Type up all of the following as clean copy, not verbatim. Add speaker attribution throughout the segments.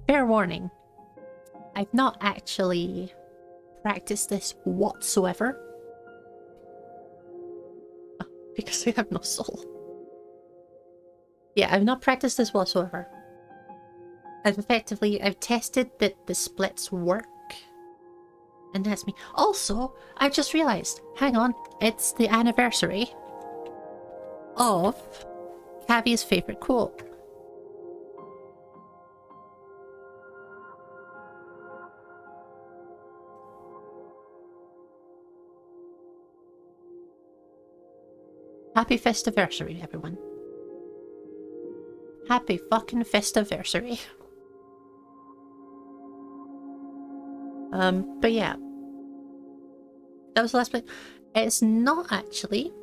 Speaker 1: fair warning, I've not actually practiced this whatsoever. Because we have no soul. Yeah, I've not practiced this whatsoever. I've tested that the splits work. And that's me. Also, I just realized, hang on, it's the anniversary of Cavia's favorite quote. Happy Festiversary, everyone. Happy fucking Festiversary. But yeah. That was the last play. It's not actually.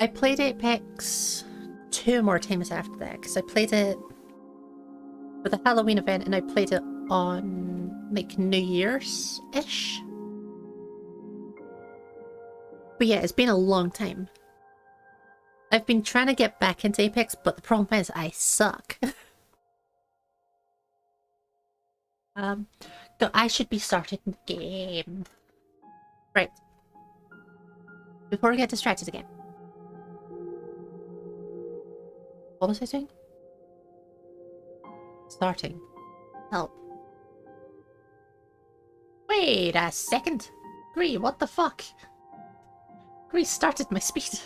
Speaker 1: I played Apex 2 more times after that, because I played it for the Halloween event and I played it on like New Year's-ish. But yeah, it's been a long time. I've been trying to get back into Apex, but the problem is I suck. So I should be starting the game. Right. Before I get distracted again. What was I saying? Starting. Help. Wait a second. GRIS, what the fuck? GRIS started my speed.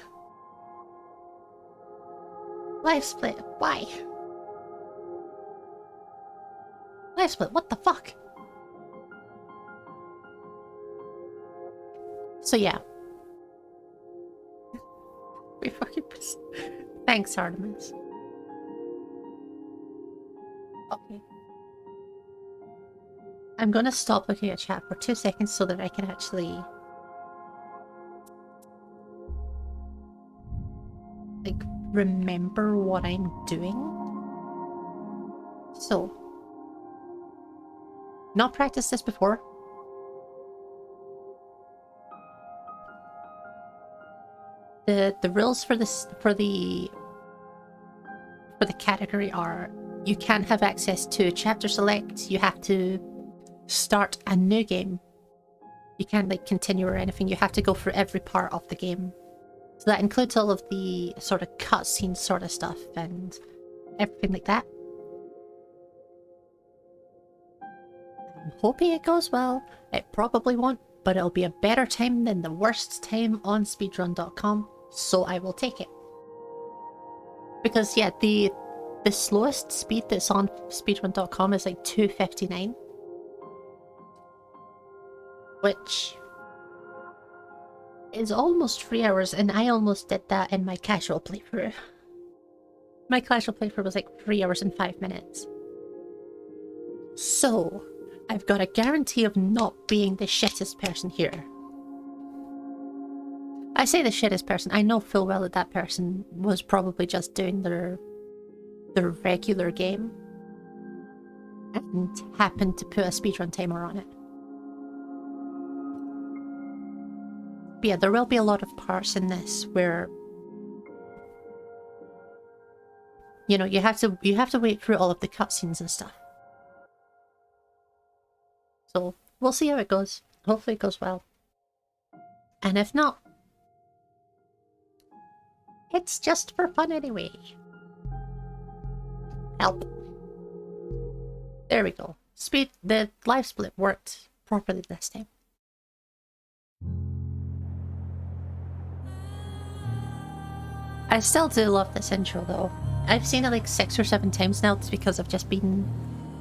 Speaker 1: Live split, why? Live split, what the fuck? So yeah. We fucking pissed. Thanks, Artemis. Okay. I'm gonna stop looking at chat for 2 seconds so that I can actually like remember what I'm doing. So, not practiced this before. The rules for this for the category are: you can't have access to chapter select, you have to start a new game, you can't like continue or anything, you have to go through every part of the game. So that includes all of the sort of cutscene sort of stuff and everything like that. I'm hoping it goes well. It probably won't, but it'll be a better time than the worst time on speedrun.com, so I will take it. Because yeah, the slowest speed that's on speedrun.com is like 2:59. Which is almost 3 hours, and I almost did that in my casual playthrough. My casual playthrough was like 3 hours and 5 minutes. So, I've got a guarantee of not being the shittest person here. I say the shittest person, I know full well that that person was probably just doing their regular game and happened to put a speedrun timer on it. But yeah, there will be a lot of parts in this where, you know, you have to wait through all of the cutscenes and stuff. So we'll see how it goes. Hopefully it goes well. And if not, it's just for fun anyway. Help. There we go. The live split worked properly this time. I still do love this intro though. I've seen it like 6 or 7 times now. It's because I've just been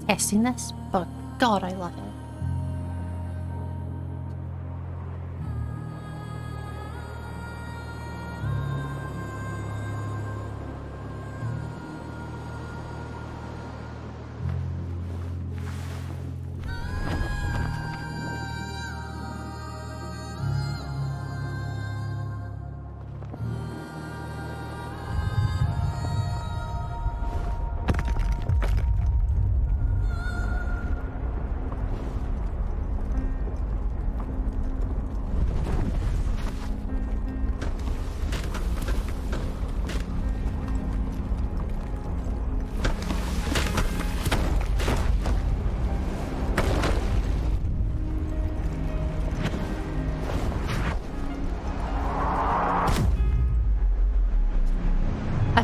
Speaker 1: testing this, but God, I love it.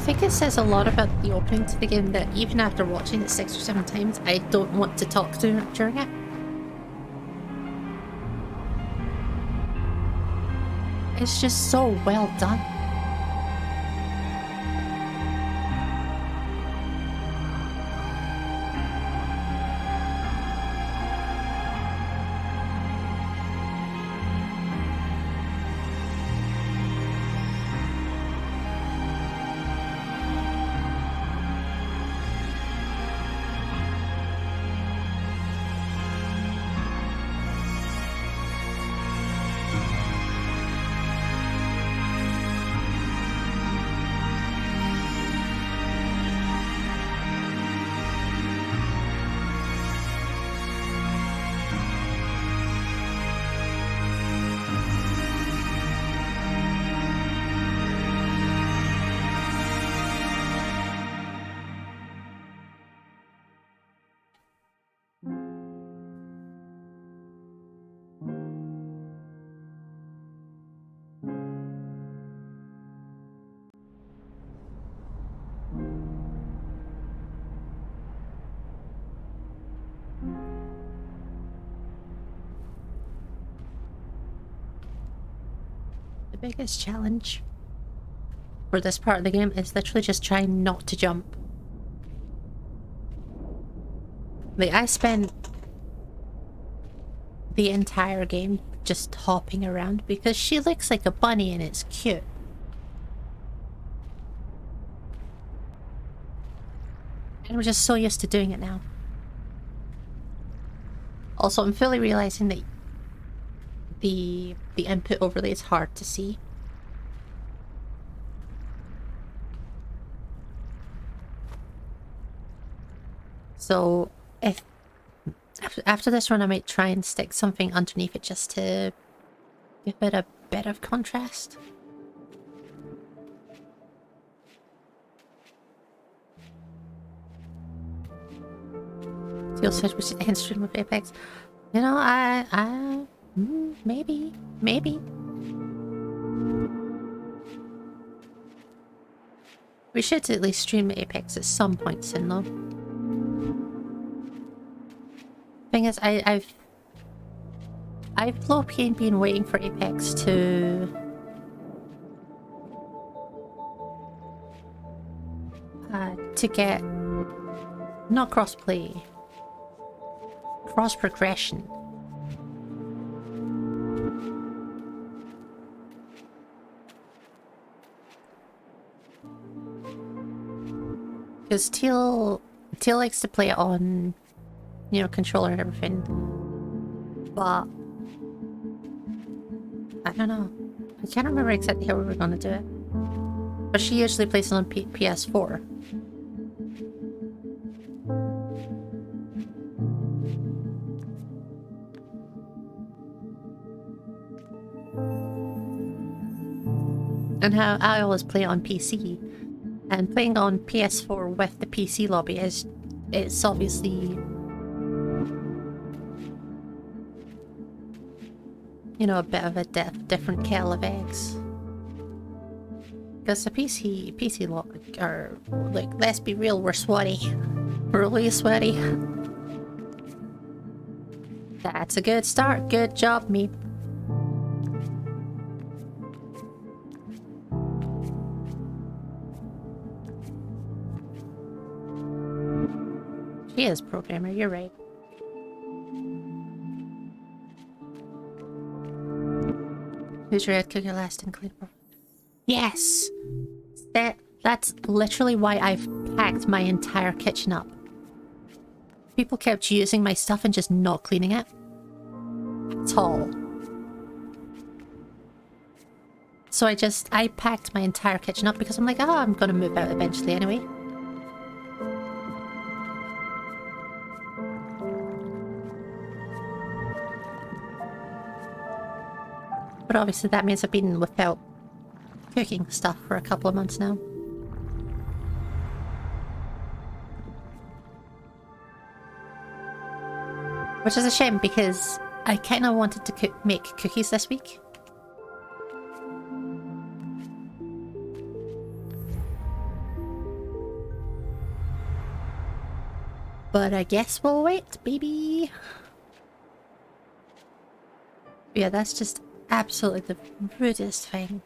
Speaker 1: think it says a lot about the opening to the game that even after watching it 6 or 7 times, I don't want to talk during it. It's just so well done. The biggest challenge for this part of the game is literally just trying not to jump. Like, I spent the entire game just hopping around because she looks like a bunny and it's cute. And I'm just so used to doing it now. Also, I'm fully realizing that the input overlay is hard to see. So if after this run I might try and stick something underneath it just to give it a bit of contrast. Steel Switch was the stream with Apex. You know, maybe. We should at least stream Apex at some point soon, though. Thing is, I've low-key been waiting for Apex to get not crossplay, cross progression. Because Teal likes to play it on, you know, controller and everything. But I don't know. I can't remember exactly how we were gonna do it. But she usually plays it on PS4. And how I always play on PC. And playing on PS4 with the PC lobby it's obviously, you know, a bit of a different kettle of eggs. Because the PC lobby are, like, let's be real, we're sweaty. We're really sweaty. That's a good start. Good job, me. She is programmer, you're right. Who's your head cooker last and clean? Yes! That's literally why I've packed my entire kitchen up. People kept using my stuff and just not cleaning it. At all. So I packed my entire kitchen up because I'm like, oh, I'm gonna move out eventually anyway. But obviously that means I've been without cooking stuff for a couple of months now. Which is a shame because I kind of wanted to make cookies this week. But I guess we'll wait, baby. Yeah, that's just absolutely the rudest thing.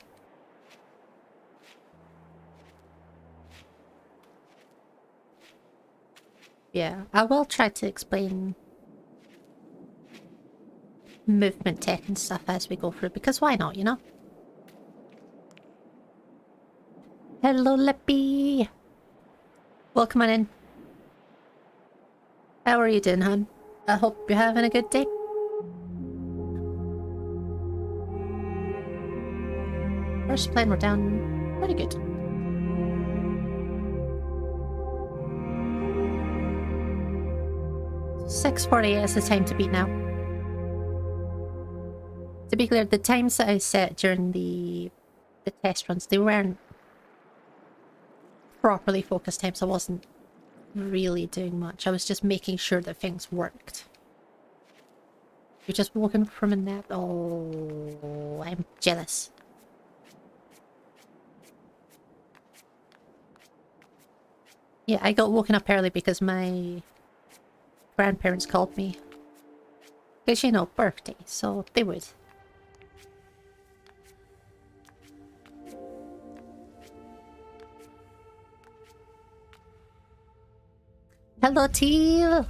Speaker 1: Yeah, I will try to explain movement tech and stuff as we go through, because why not, you know? Hello, Lippy! Welcome on in. How are you doing, hon? I hope you're having a good day. First plane, we're down pretty good. 6:48 is the time to beat now. To be clear, the times that I set during the test runs, they weren't properly focused times. I wasn't really doing much. I was just making sure that things worked. You're just woken from a nap? Oh, I'm jealous. Yeah, I got woken up early because my grandparents called me. Because, you know, birthday, so they would. Hello, Teal!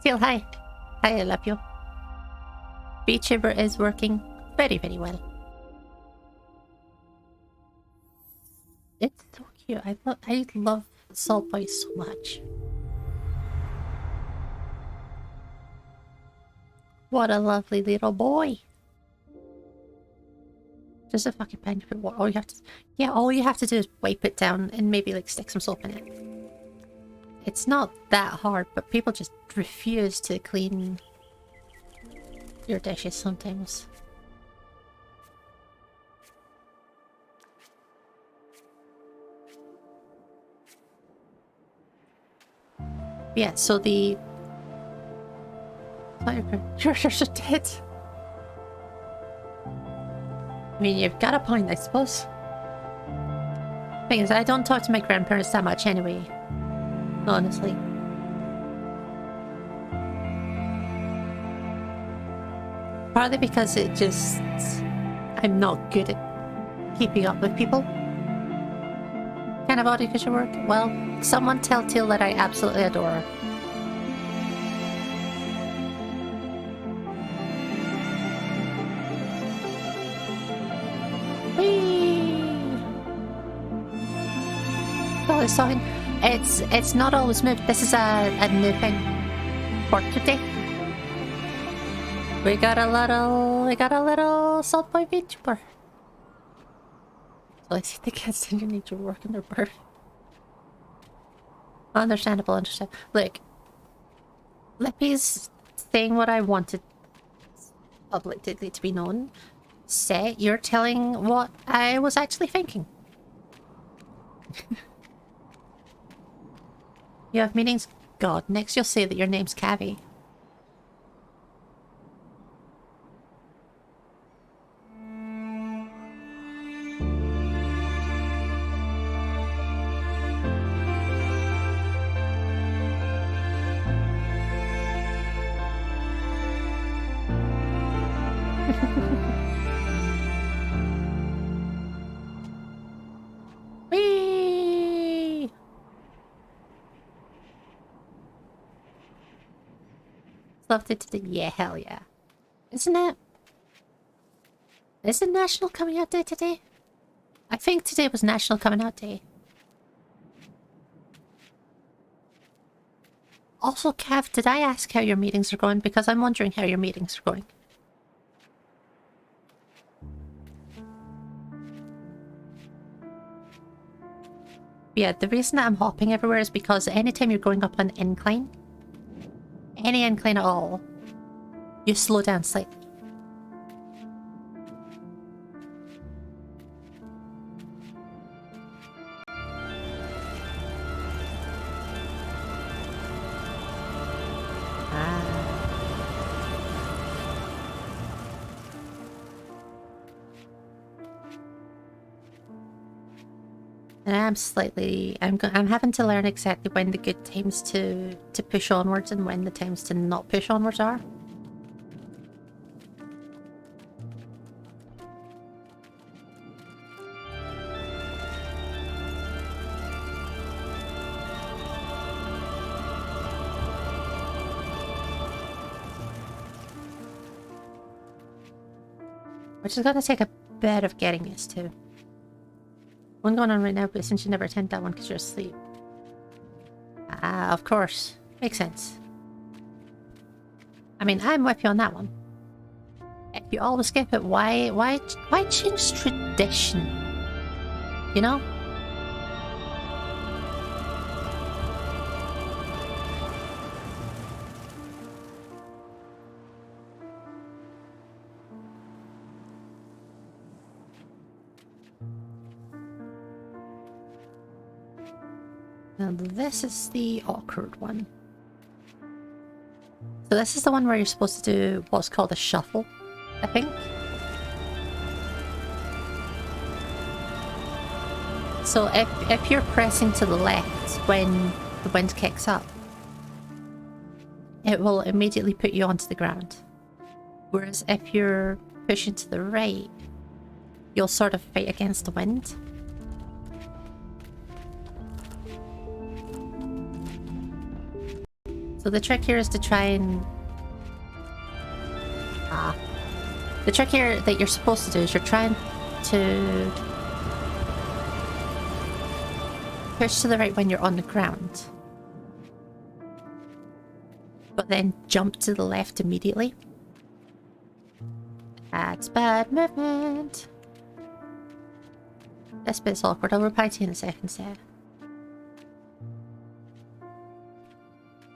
Speaker 1: Teal, hi. Hi, I love you. VTuber is working very, very well. It's so cute. I love Salt Boy so much. What a lovely little boy. Just a fucking pen. All you have to, yeah, all you have to do is wipe it down and maybe like stick some soap in it. It's not that hard, but people just refuse to clean your dishes sometimes. Yeah, so the... You're so dead. I mean, you've got a point, I suppose. Thing is, I don't talk to my grandparents that much anyway. Honestly. Partly because it just... I'm not good at keeping up with people. Kind of odd because you work. Well, someone tell Teal that I absolutely adore her. Oh, it's talking. It's not always moved. This is a new thing for today. We got a little Salt Boy VTuber. So I see the kids didn't need to work in their birth. Understandable, understand. Look, Lippy's saying what I wanted publicly to be known. Say you're telling what I was actually thinking. You have meetings? God, next you'll say that your name's Cavi. Whee! Loved it today. Yeah, hell yeah. Isn't it? Is it National Coming Out Day today? I think today was National Coming Out Day. Also, Cav, did I ask how your meetings are going? Because I'm wondering how your meetings are going. Yeah, the reason that I'm hopping everywhere is because anytime you're going up an incline, any incline at all, you slow down slightly. And I'm having to learn exactly when the good times to push onwards and when the times to not push onwards are. Which is gonna take a bit of getting used to. One going on right now, but since you never attend that one because you're asleep. Ah, of course. Makes sense. I mean, I'm with you on that one. If you always skip it, why change tradition? You know? And this is the awkward one. So this is the one where you're supposed to do what's called a shuffle, I think. So if you're pressing to the left when the wind kicks up, it will immediately put you onto the ground. Whereas if you're pushing to the right, you'll sort of fight against the wind. So the trick here is to try and... The trick here that you're supposed to do is you're trying to push to the right when you're on the ground. But then jump to the left immediately. That's bad movement. This bit's awkward. I'll reply to you in a second, Sarah.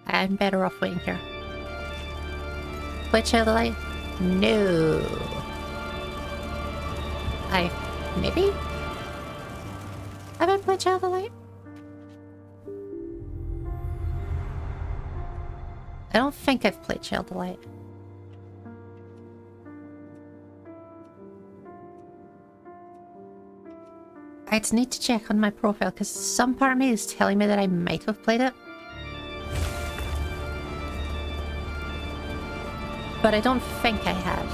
Speaker 1: I'm better off waiting here. Play Child of Light? No. Maybe? Have I played Child of Light? I don't think I've played Child of Light. I'd need to check on my profile because some part of me is telling me that I might have played it. But I don't think I have.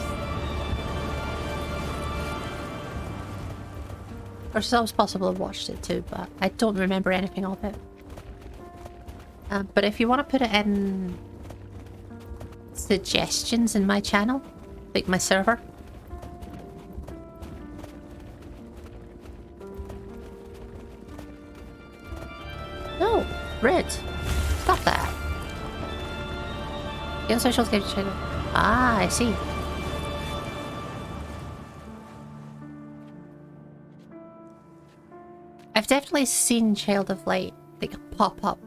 Speaker 1: Or it's always possible I've watched it too, but I don't remember anything of it. But if you want to put it in suggestions in my channel, like my server. No, rude. Stop that. Get on socials, get your channel. Ah, I see. I've definitely seen Child of Light like pop up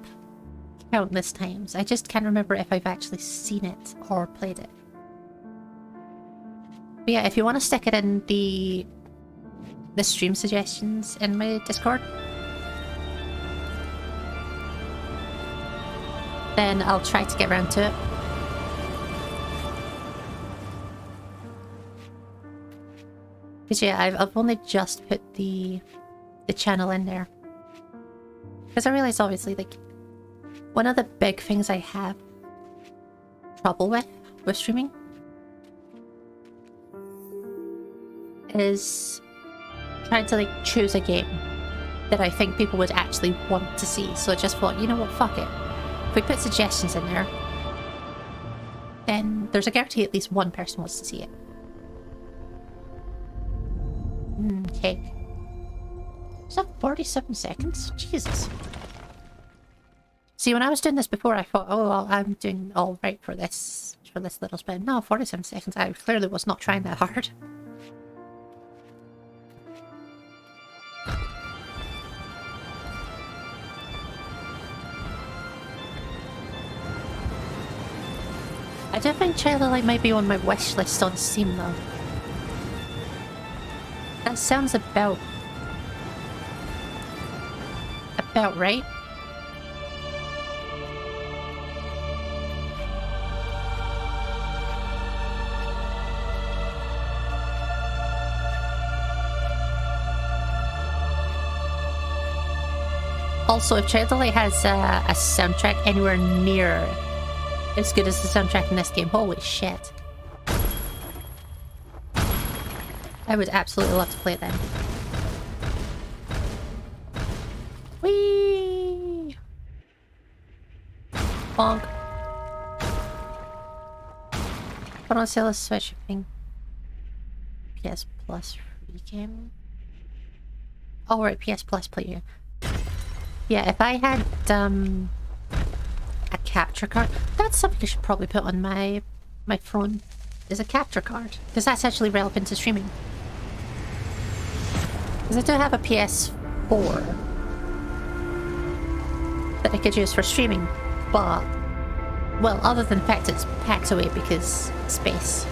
Speaker 1: countless times. I just can't remember if I've actually seen it or played it. But yeah, if you want to stick it in the stream suggestions in my Discord, then I'll try to get around to it. Because yeah, I've only just put the channel in there. Because I realized obviously like one of the big things I have trouble with streaming is trying to like choose a game that I think people would actually want to see. So I just thought, you know what, fuck it. If we put suggestions in there, then there's a guarantee at least one person wants to see it. Okay. Is that 47 seconds? Jesus. See, when I was doing this before, I thought, oh, well, I'm doing all right for this little spin. No, 47 seconds. I clearly was not trying that hard. I do think Child of Light might be on my wish list on Steam, though. That sounds about right. Also, if Child of Light has a soundtrack anywhere near as good as the soundtrack in this game, holy shit. I would absolutely love to play it then. Whee! Bonk. Put on sale a Switch thing. PS Plus free game. Oh right, PS Plus player. Yeah, if I had a capture card, that's something I should probably put on my phone. Is a capture card, because that's actually relevant to streaming. Because I do have a PS4 that I could use for streaming, but well, other than the fact it's packed away because space.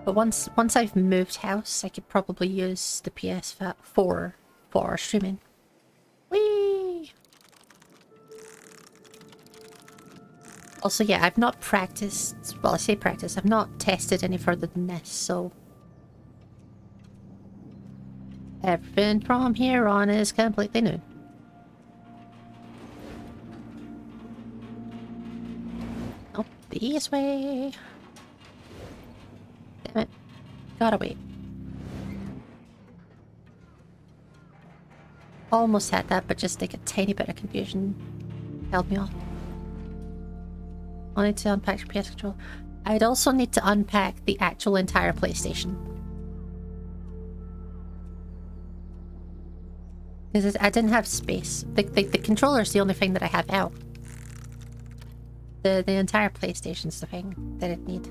Speaker 1: But once I've moved house, I could probably use the PS4 for streaming. Whee! Also, yeah, I've not practiced... Well, I say practice. I've not tested any further than this, so... Everything from here on is completely new. Oh, this way. Damn it. Gotta wait. Almost had that, but just like a tiny bit of confusion held me off. I need to unpack your PS control. I'd also need to unpack the actual entire PlayStation. Because I didn't have space. The controller's the only thing that I have out. The entire PlayStation's the thing that I'd need.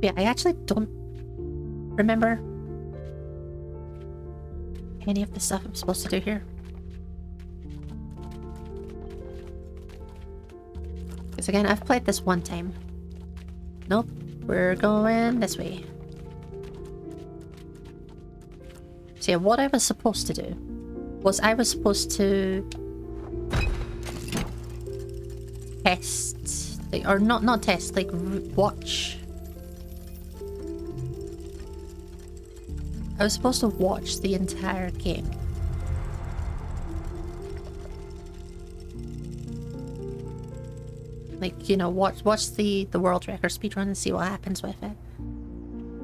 Speaker 1: Yeah, I actually don't remember any of the stuff I'm supposed to do here. Because again, I've played this one time. Nope, we're going this way. So yeah, what I was supposed to do was I was supposed to test, like, or not test, like watch. I was supposed to watch the entire game. Like, you know, watch the world record speedrun and see what happens with it.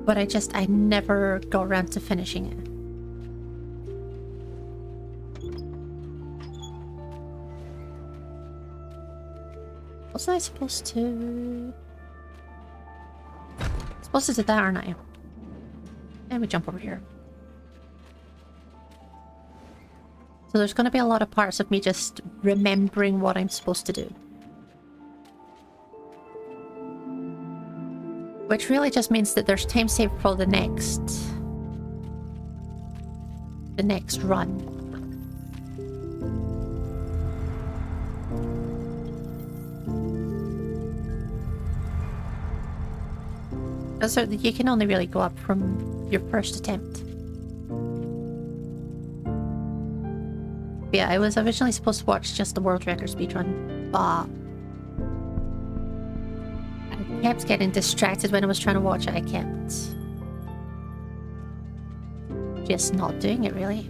Speaker 1: But I never got around to finishing it. Wasn't I supposed to... Supposed to do that, aren't I? And we jump over here. So there's going to be a lot of parts of me just remembering what I'm supposed to do. Which really just means that there's time saved for the next run. So you can only really go up from your first attempt. But yeah, I was originally supposed to watch just the world record speedrun, but I kept getting distracted when I was trying to watch it. I kept just not doing it, really.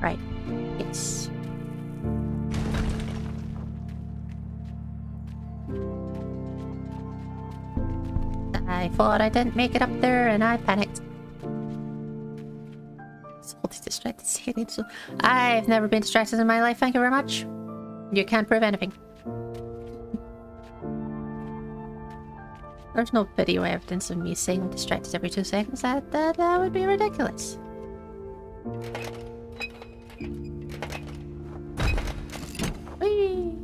Speaker 1: Right. Yes. I thought I didn't make it up there and I panicked. Salty distracted skating. So I've never been distracted in my life, thank you very much. You can't prove anything. There's no video evidence of me saying I'm distracted every 2 seconds. That would be ridiculous. Whee!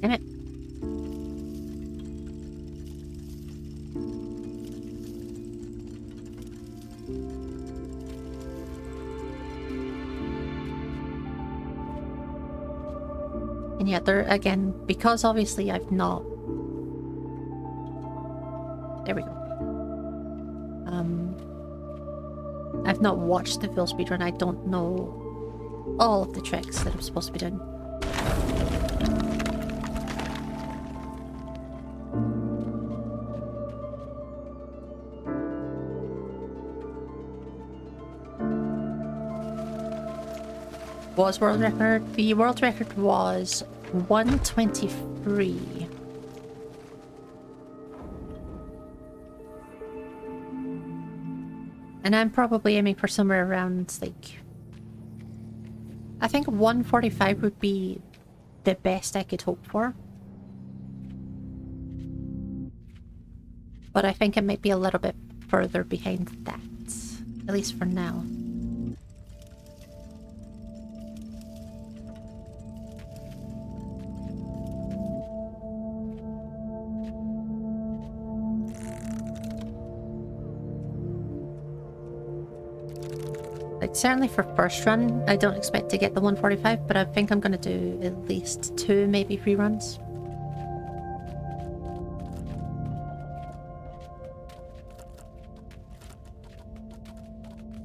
Speaker 1: Damn it. And yet there, again, because obviously I've not... There we go. I've not watched the full speedrun. I don't know all of the tricks that I'm supposed to be doing. Was world record? The world record was 123. And I'm probably aiming for somewhere around, like... I think 145 would be the best I could hope for. But I think it might be a little bit further behind that. At least for now. Like, certainly for first run, I don't expect to get the 145, but I think I'm going to do at least 2, maybe 3 runs.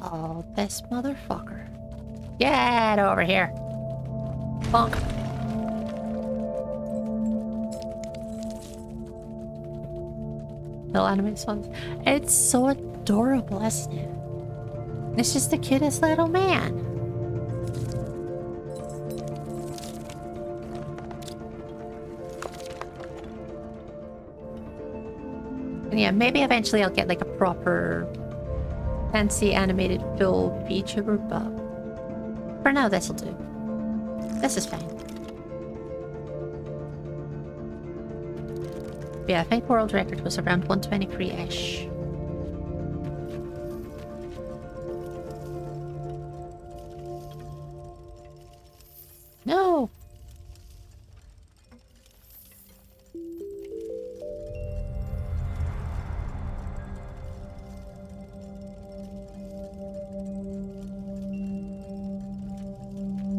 Speaker 1: Oh, this motherfucker. Get over here. Bonk. Little animated songs. It's so adorable, isn't it? It's just the cutest little man. And yeah, maybe eventually I'll get like a proper fancy animated full VTuber, but for now this'll do. This is fine. But yeah, I think world record was around 123-ish. No!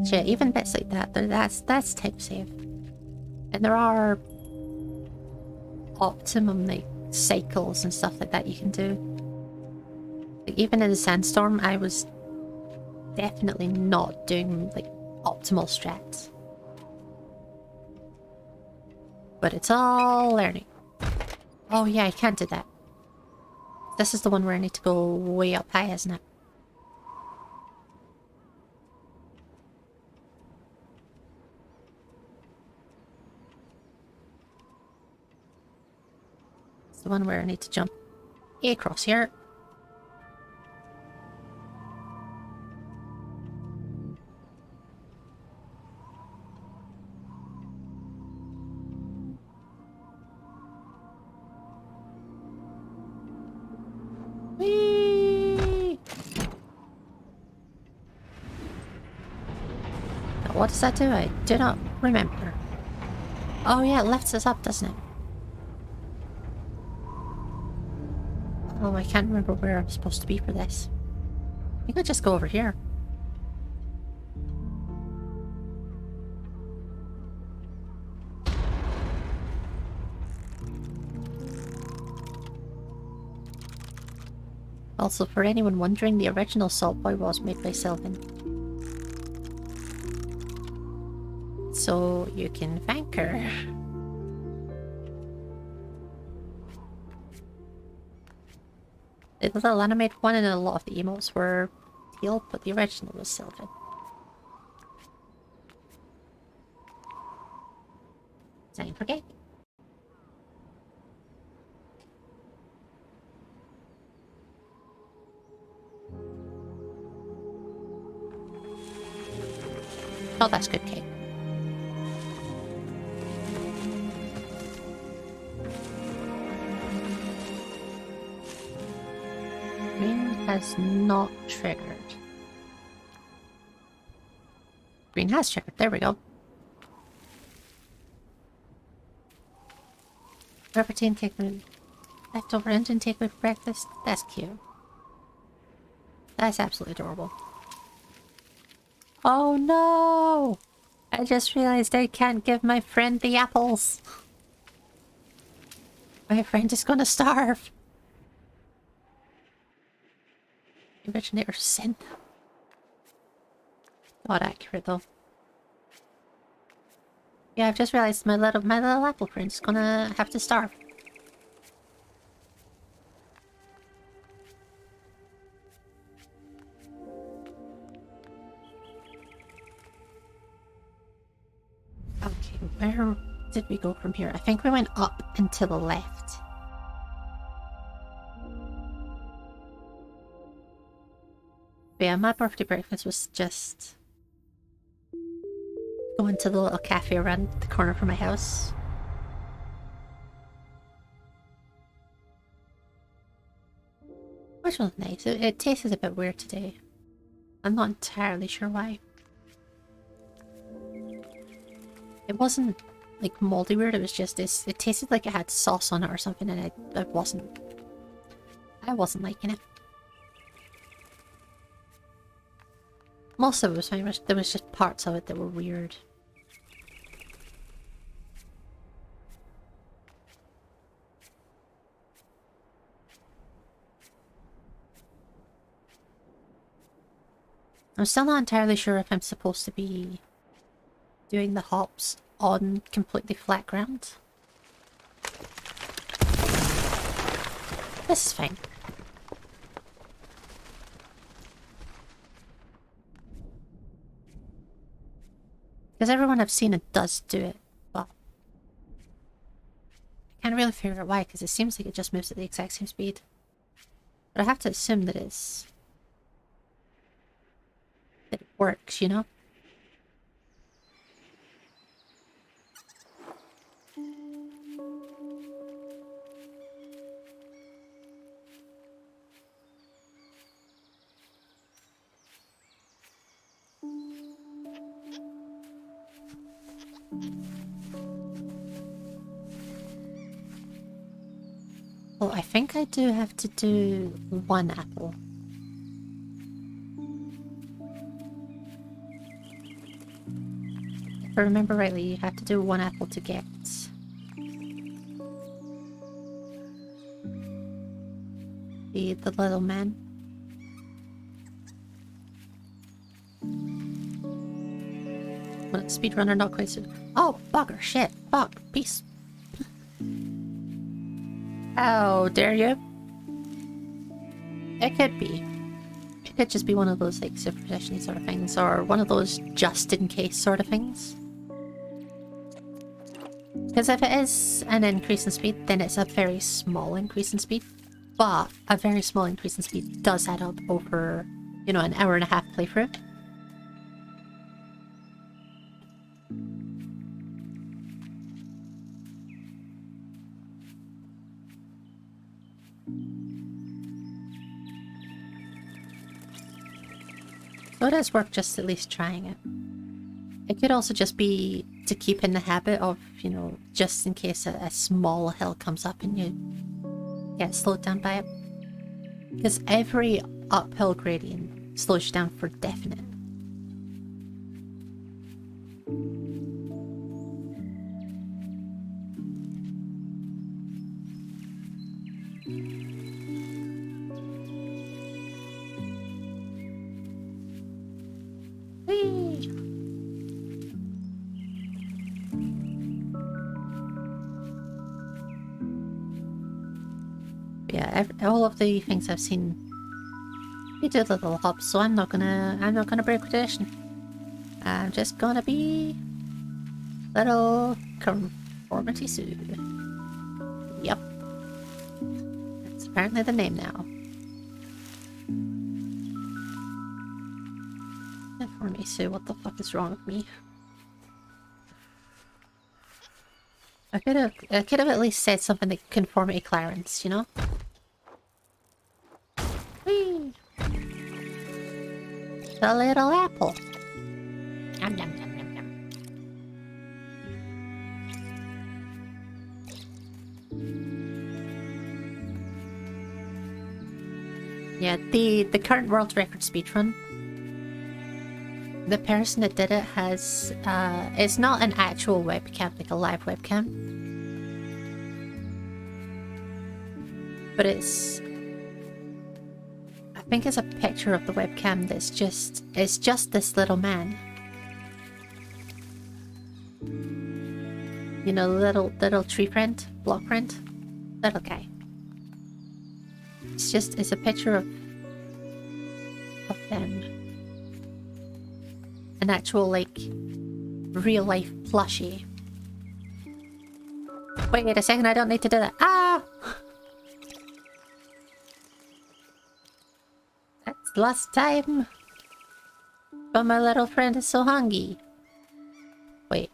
Speaker 1: Shit, even bits like that, that's type safe. And there are optimum like cycles and stuff like that you can do. Like, even in the sandstorm, I was definitely not doing like optimal strats. But it's all learning. Oh yeah, I can't do that. This is the one where I need to go way up high, isn't it? It's the one where I need to jump across here. What does that do? I do not remember. Oh yeah, it lifts us up, doesn't it? Oh, I can't remember where I'm supposed to be for this. I think I'll just go over here. Also, for anyone wondering, the original Salt Boy was made by Sylvan. So you can thank her. The little animated one and a lot of the emotes were Teal, but the original was Sylvan. Don't forget. Oh, that's good cake. Green has not triggered. Green has triggered. There we go. Property cake with leftover engine take with breakfast. That's cute. That's absolutely adorable. Oh no! I just realized I can't give my friend the apples. My friend is gonna starve. originator sin. Not accurate though. Yeah, I've just realized my little apple friend's gonna have to starve. Okay, where did we go from here? I think we went up and to the left. But yeah, my birthday breakfast was just going to the little cafe around the corner from my house. Which was nice. It tasted a bit weird today. I'm not entirely sure why. It wasn't like moldy weird, it was just this. It tasted like it had sauce on it or something, and I wasn't liking it. Most of it was fine, there was just parts of it that were weird. I'm still not entirely sure if I'm supposed to be doing the hops on completely flat ground. This is fine. Because everyone I've seen it does do it, but I can't really figure out why, because it seems like it just moves at the exact same speed. But I have to assume that it works, you know? Well, I think I do have to do one apple. If I remember rightly, you have to do one apple to get the little man. Well, speedrunner not quite so. Oh, bugger, shit, fuck, peace. How dare you? It could be. It could just be one of those like superstition sort of things, or one of those just in case sort of things. Because if it is an increase in speed, then it's a very small increase in speed. But a very small increase in speed does add up over, you know, an hour and a half playthrough. So it is worth just at least trying it. It could also just be to keep in the habit of, you know, just in case a small hill comes up and you get slowed down by it. Because every uphill gradient slows you down for definite. All of the things I've seen, you do little hops, so I'm not gonna break tradition. I'm just gonna be little conformity Sue. Yep, that's apparently the name now. Conformity Sue, what the fuck is wrong with me? I could have at least said something like conformity Clarence, you know? The little apple. Yum, yum, yum, yum, yum. Yeah, the current world record speedrun, the person that did it has, it's not an actual webcam, like a live webcam. But it's think it's a picture of the webcam that's just... It's just this little man. You know, little tree friend? Block friend? Little guy. It's a picture of them. An actual, like, real life plushie. Wait a second, I don't need to do that. Ah! That's last time. But my little friend is so hungry. Wait.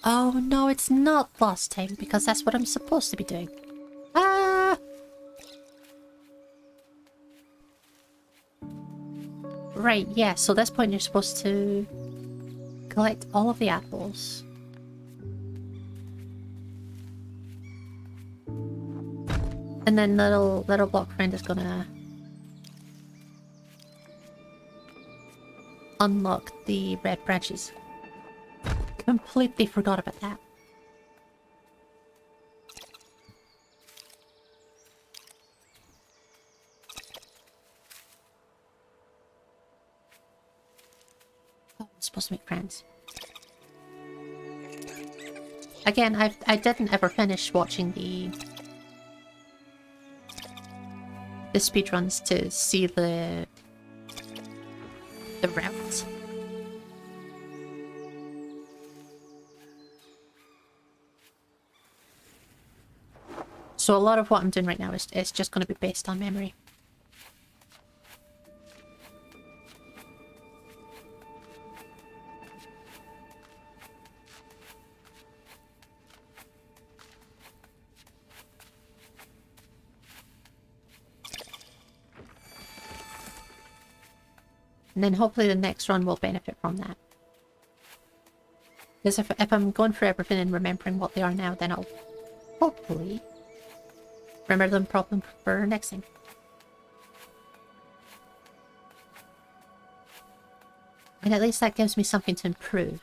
Speaker 1: Oh no, it's not last time because that's what I'm supposed to be doing. Ah! Right, yeah, so this point you're supposed to collect all of the apples. And then little block friend is gonna unlock the red branches. Completely forgot about that. Oh, I'm supposed to make friends. Again, I didn't ever finish watching the speedruns to see the routes. So a lot of what I'm doing right now is just going to be based on memory. And then hopefully the next run will benefit from that. Because if I'm going through everything and remembering what they are now, then I'll hopefully remember them properly for next time. And at least that gives me something to improve.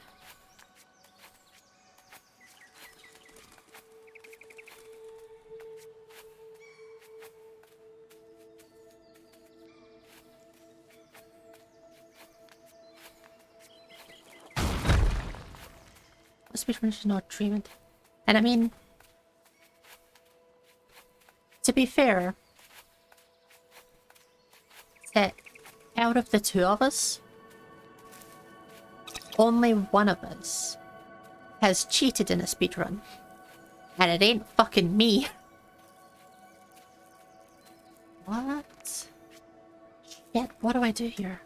Speaker 1: Speedrun is not treatment. And I mean, to be fair, that out of the two of us, only one of us has cheated in a speedrun. And it ain't fucking me. What? Shit, what do I do here?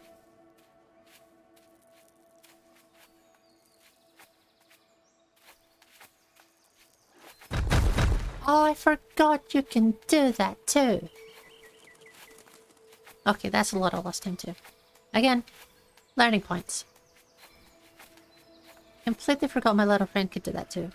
Speaker 1: Oh, I forgot you can do that too. Okay, that's a lot of lost time too. Again, learning points. Completely forgot my little friend could do that too.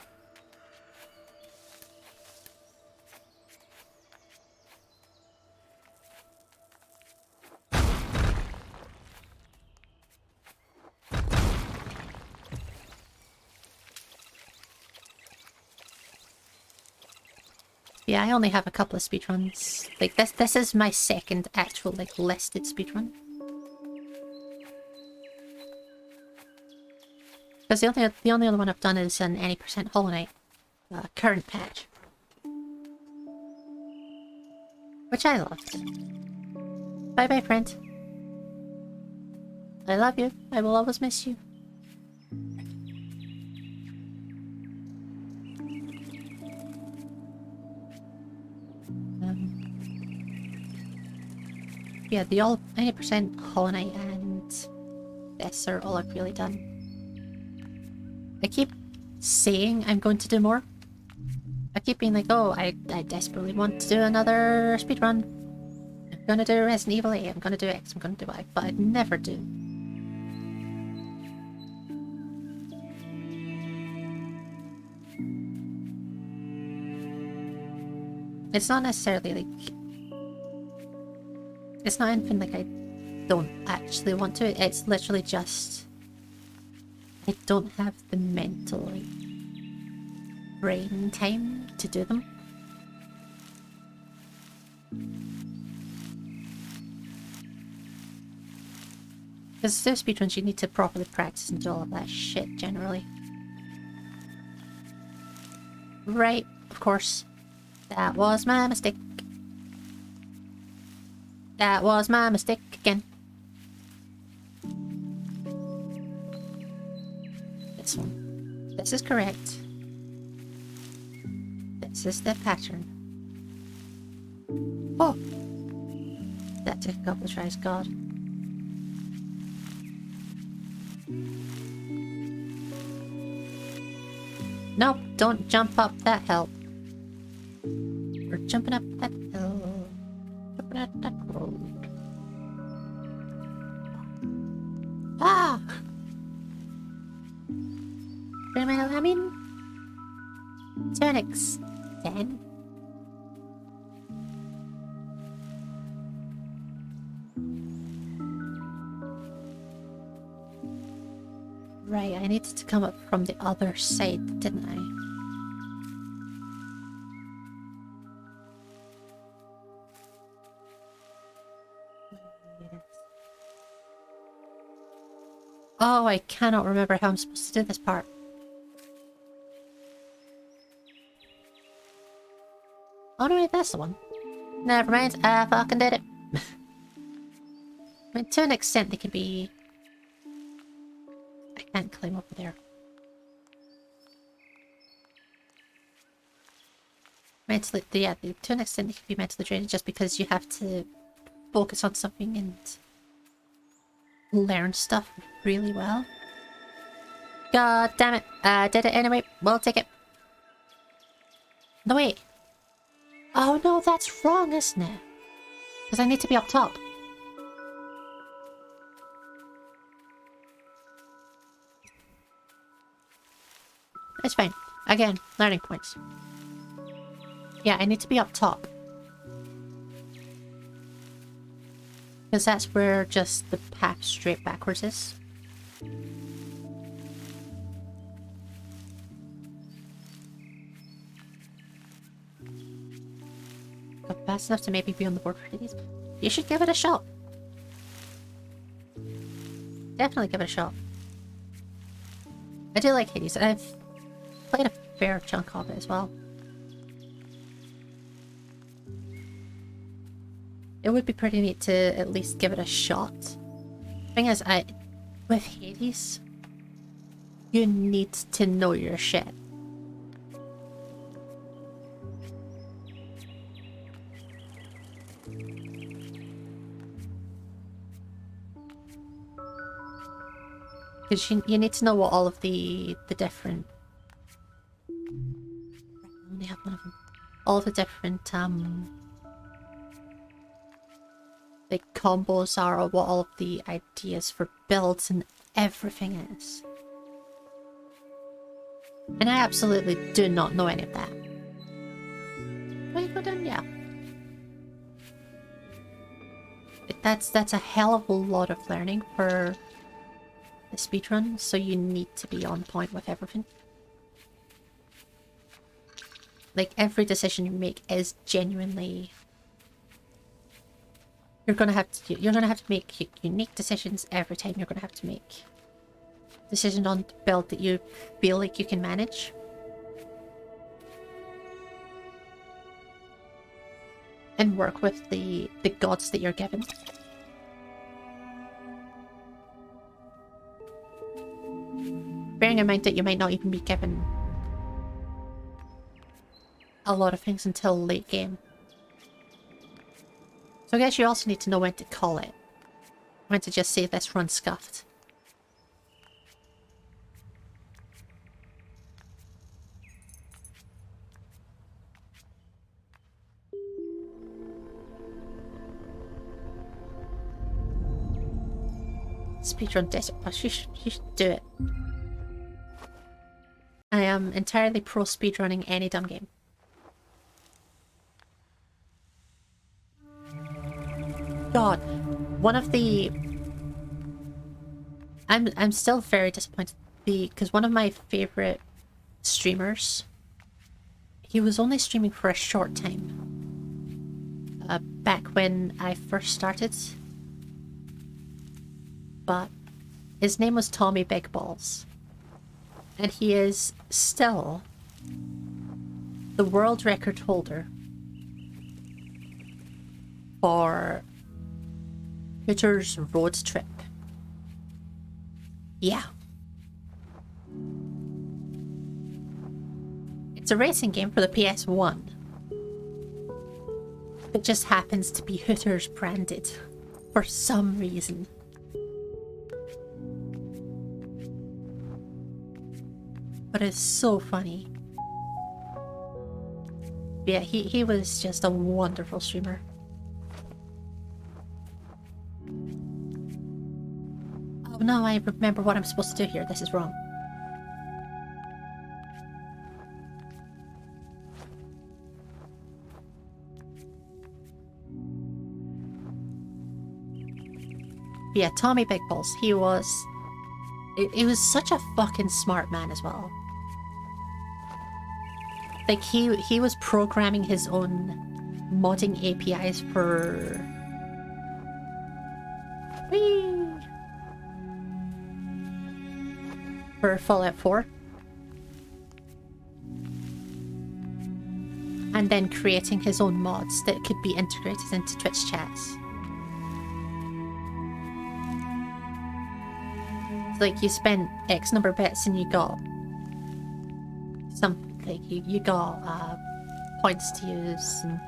Speaker 1: Yeah, I only have a couple of speedruns. Like this is my second actual like listed speedrun. Because the only other one I've done is an any percent Hollow Knight current patch, which I loved. Bye bye, friend. I love you. I will always miss you. Yeah, the all 90% Hollow Knight and this are all I've really done. I keep saying I'm going to do more. I keep being like, oh, I desperately want to do another speedrun. I'm gonna do Resident Evil 8, I'm gonna do X, I'm gonna do Y, but I never do. It's not necessarily like... It's not anything like I don't actually want to. It's literally just... I don't have the mental, like, brain time to do them. Because those speedruns you need to properly practice and do all of that shit generally. Right, of course. That was my mistake. That was my mistake again. This one. This is correct. This is the pattern. Oh! That took a couple of tries, God. Nope, don't jump up that hill. We're jumping up that hill. Jumping up that road. Ah! I mean... Turnix. 10. Right, I needed to come up from the other side, didn't I? Oh, I cannot remember how I'm supposed to do this part. Oh no, wait, that's the one. Never mind, I fucking did it. I mean, to an extent they can be... I can't climb up there. Mentally, yeah, to an extent they can be mentally draining just because you have to focus on something and learn stuff really well. God damn it, I did it anyway, we'll take it. No wait. Oh no, that's wrong, isn't it? Because I need to be up top. It's fine. Again, learning points. Yeah, I need to be up top. Because that's where just the path straight backwards is. Got fast enough to maybe be on the board for these. You should give it a shot. Definitely give it a shot. I do like Hades. I've played a fair chunk of it as well. It would be pretty neat to at least give it a shot. Thing is, with Hades, you need to know your shit. Because you need to know what all of the different... I only have one of them. All of the different, like, combos are, or what all of the ideas for builds and everything is. And I absolutely do not know any of that. Will you go down? Yeah. That's a hell of a lot of learning for the speedrun, so you need to be on point with everything. Like, every decision you make is genuinely... You're gonna have to make unique decisions every time. You're gonna have to make decisions on the build that you feel like you can manage. And work with the gods that you're given. Bearing in mind that you might not even be given a lot of things until late game. So I guess you also need to know when to call it. When to just say this run scuffed. Speedrun Desert Bus, you should do it. I am entirely pro speedrunning any dumb game. God, one of the... I'm still very disappointed because one of my favorite streamers, he was only streaming for a short time. Back when I first started. but his name was Tommy Big Balls. And he is still the world record holder for Hooters Road Trip. Yeah. It's a racing game for the PS1. It just happens to be Hooters branded for some reason. But it's so funny. Yeah, he was just a wonderful streamer. Oh no, I remember what I'm supposed to do here. This is wrong. Yeah, Tommy Big Balls. He was such a fucking smart man as well. Like, he was programming his own modding APIs for... Whee! For Fallout 4. And then creating his own mods that could be integrated into Twitch chats. Like, you spent X number of bits and you got some, like, you got points to use, and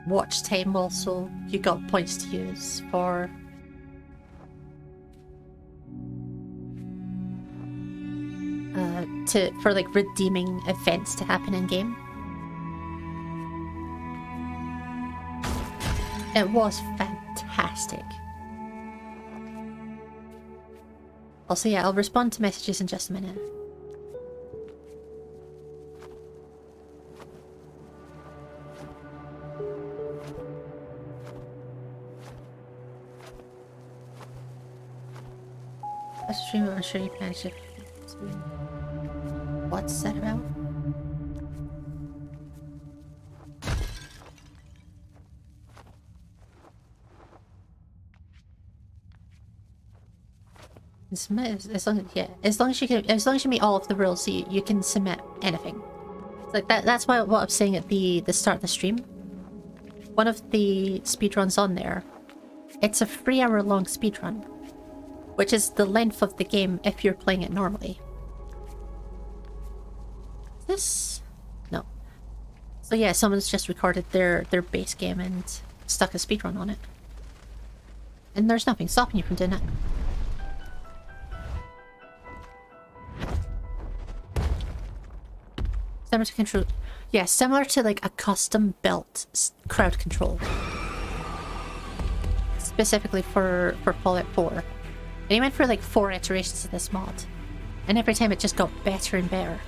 Speaker 1: watch time also you got points to use for like redeeming events to happen in game. It was fantastic. Also, yeah, I'll respond to messages in just a minute. That's stream, I'm sure you can shift. What's that about? As long as you meet all of the rules, you can submit anything. It's like that's what I'm saying at the start of the stream. One of the speedruns on there, it's a 3-hour-long speedrun, which is the length of the game if you're playing it normally. This? No. So yeah, someone's just recorded their base game and stuck a speedrun on it. And there's nothing stopping you from doing it. Similar to control, yeah, similar to like a custom-built crowd control, specifically for Fallout 4. And he went for like 4 iterations of this mod, and every time it just got better and better.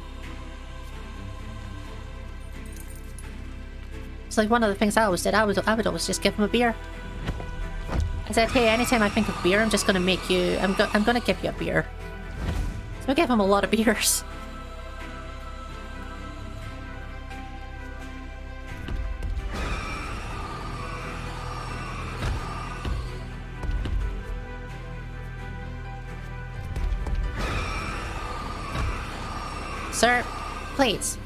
Speaker 1: It's like one of the things I always did. I would always just give him a beer. I said, hey, anytime I think of beer, I'm just gonna make you. I'm gonna give you a beer. So I gave him a lot of beers. Sir, please.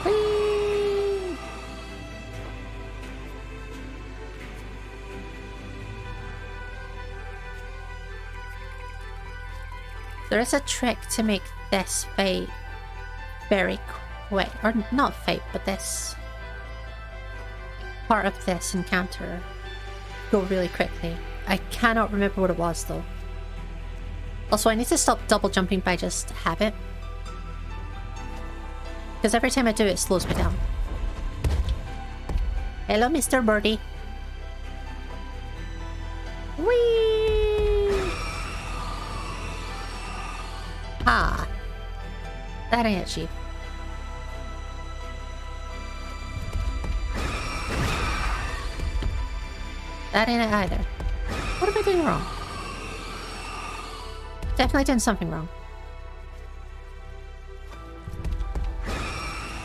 Speaker 1: Whee! There is a trick to make this fight very quick, or not fight, but this part of this encounter go really quickly. I cannot remember what it was though. Also, I need to stop double jumping by just habit, because every time I do it, it slows me down. Hello, Mr. Birdie. Whee! Ah, that ain't it, Chief. That ain't it either. What am I doing wrong? Definitely doing something wrong.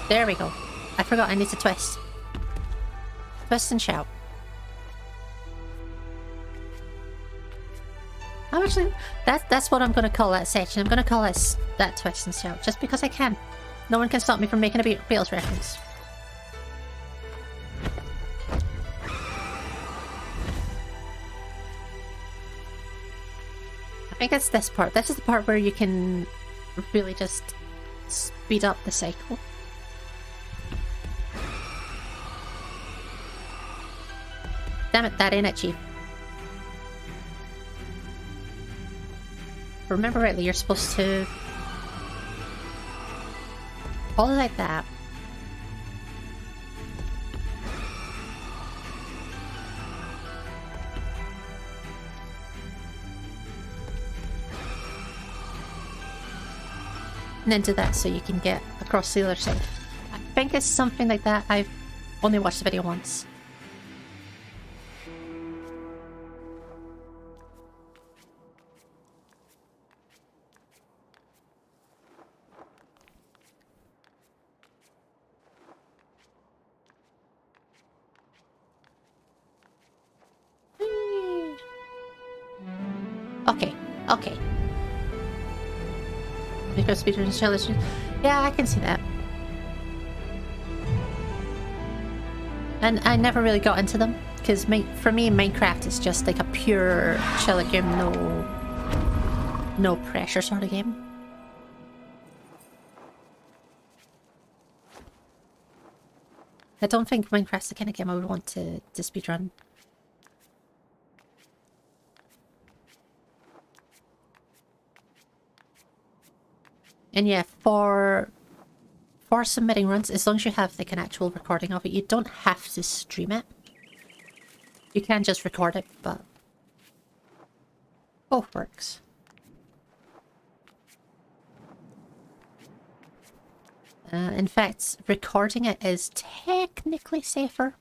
Speaker 1: There we go. I forgot I need to twist. Twist and shout. I'm actually... That's what I'm going to call that section. I'm going to call it that twist and shout. Just because I can. No one can stop me from making a Beatles reference. I think it's this part. This is the part where you can really just speed up the cycle. Damn it, that ain't it, Chief. If I remember rightly, you're supposed to hold it like that. And then do that so you can get across the other side. I think it's something like that. I've only watched the video once. Okay, okay. Because speedrun challenge. Yeah, I can see that. And I never really got into them because for me, Minecraft is just like a pure chill game, no pressure sort of game. I don't think Minecraft's the kind of game I would want to speedrun. And yeah, for submitting runs, as long as you have like an actual recording of it, you don't have to stream it. You can just record it, but both works. In fact, recording it is technically safer.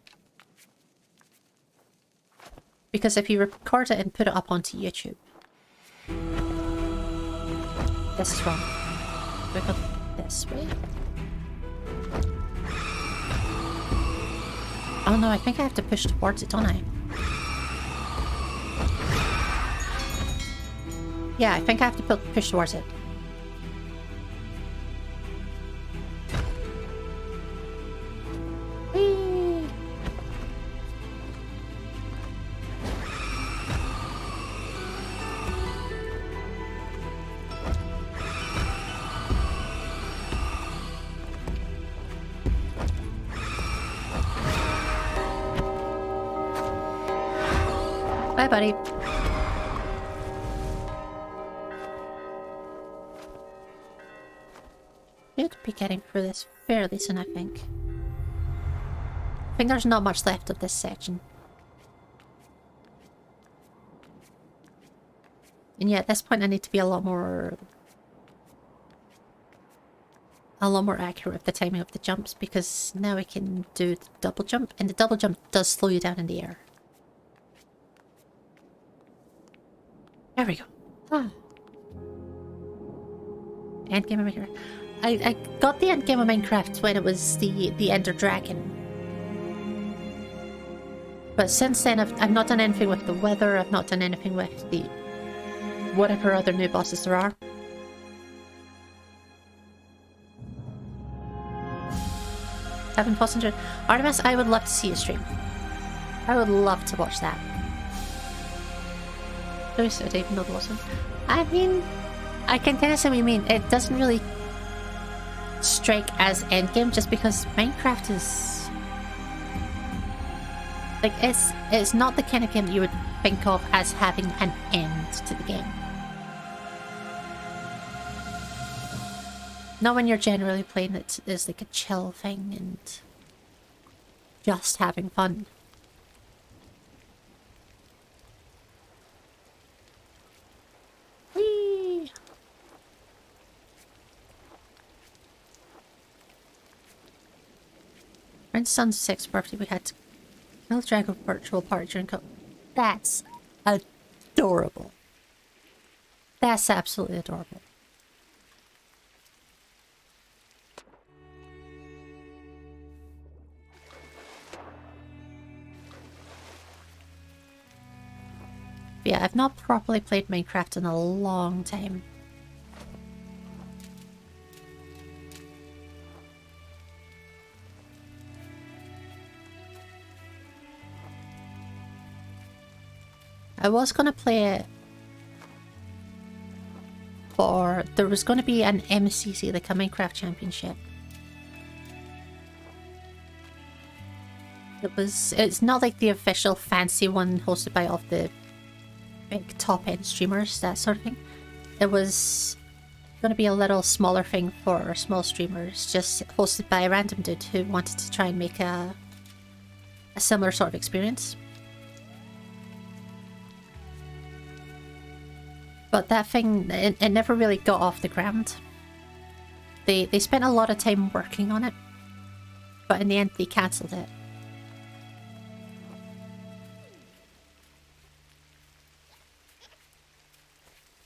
Speaker 1: Because if you record it and put it up onto YouTube... This is wrong. Do I go this way? Oh no, I think I have to push towards it, don't I? Yeah, I think I have to push towards it. Whee! Bye, buddy. Should be getting through this fairly soon, I think. I think there's not much left of this section. And yeah, at this point I need to be a lot more accurate with the timing of the jumps, because now we can do the double jump, and the double jump does slow you down in the air. There we go. Ah. Endgame of Minecraft. I got the endgame of Minecraft when it was the Ender Dragon. But since then I've not done anything with the weather, I've not done anything with the whatever other new bosses there are. Having Passenger Artemis, I would love to see a stream. I would love to watch that. I don't even know the last one. I mean, I can kind of see what you mean. It doesn't really strike as endgame just because Minecraft is like it's not the kind of game that you would think of as having an end to the game. Not when you're generally playing it as like a chill thing and just having fun. Whee! For his son's 6th birthday, we had to kill the dragon virtual party during co- That's adorable. That's absolutely adorable. But yeah, I've not properly played Minecraft in a long time. I was going to play it for... There was going to be an MCC, like a Minecraft Championship. It's not like the official fancy one hosted by all the big top-end streamers, that sort of thing. It was going to be a little smaller thing for small streamers, just hosted by a random dude who wanted to try and make a similar sort of experience. But that thing, it never really got off the ground. They spent a lot of time working on it, but in the end they cancelled it.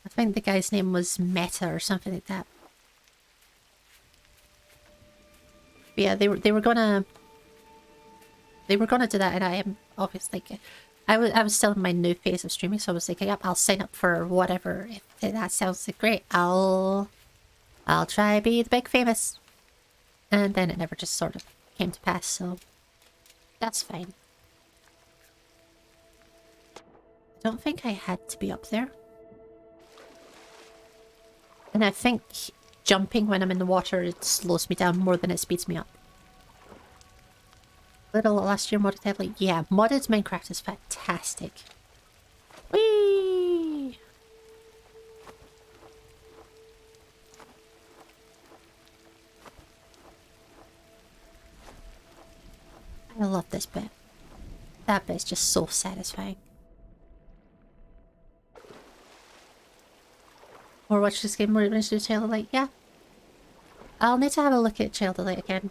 Speaker 1: I think the guy's name was Meta or something like that. But yeah, they were gonna do that, and I am obviously like, I was still in my new phase of streaming, so I was like, yep, I'll sign up for whatever. If that sounds like great, I'll try to be the big famous. And then it never just sort of came to pass, so that's fine. I don't think I had to be up there. And I think jumping when I'm in the water, it slows me down more than it speeds me up. Little last year modded heavily. Yeah, modded Minecraft is fantastic. Whee! I love this bit. That bit's just so satisfying. Or watch this game where it mentions Child of Light. Yeah. I'll need to have a look at Child of Light again.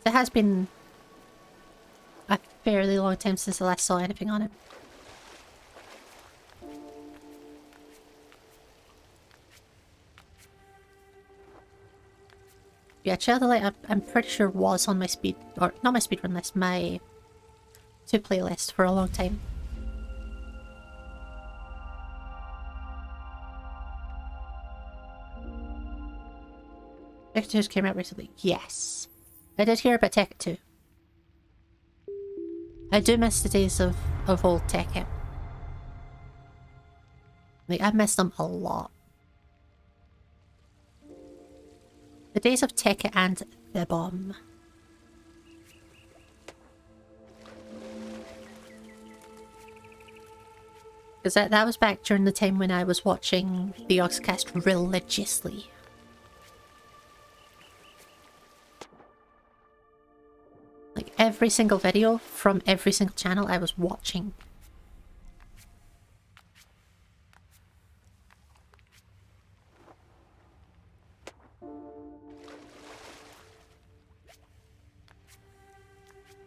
Speaker 1: It has been a fairly long time since I last saw anything on it. Yeah, Child of Light, I'm pretty sure was on my not my speedrun list, my to play list for a long time. Tekken 2 just came out recently. Yes. I did hear about Tekken 2. I do miss the days of old Tekken. Like, I miss them a lot. The days of Tekken and the Bomb. Because that was back during the time when I was watching the Oxcast religiously. Like, every single video from every single channel I was watching.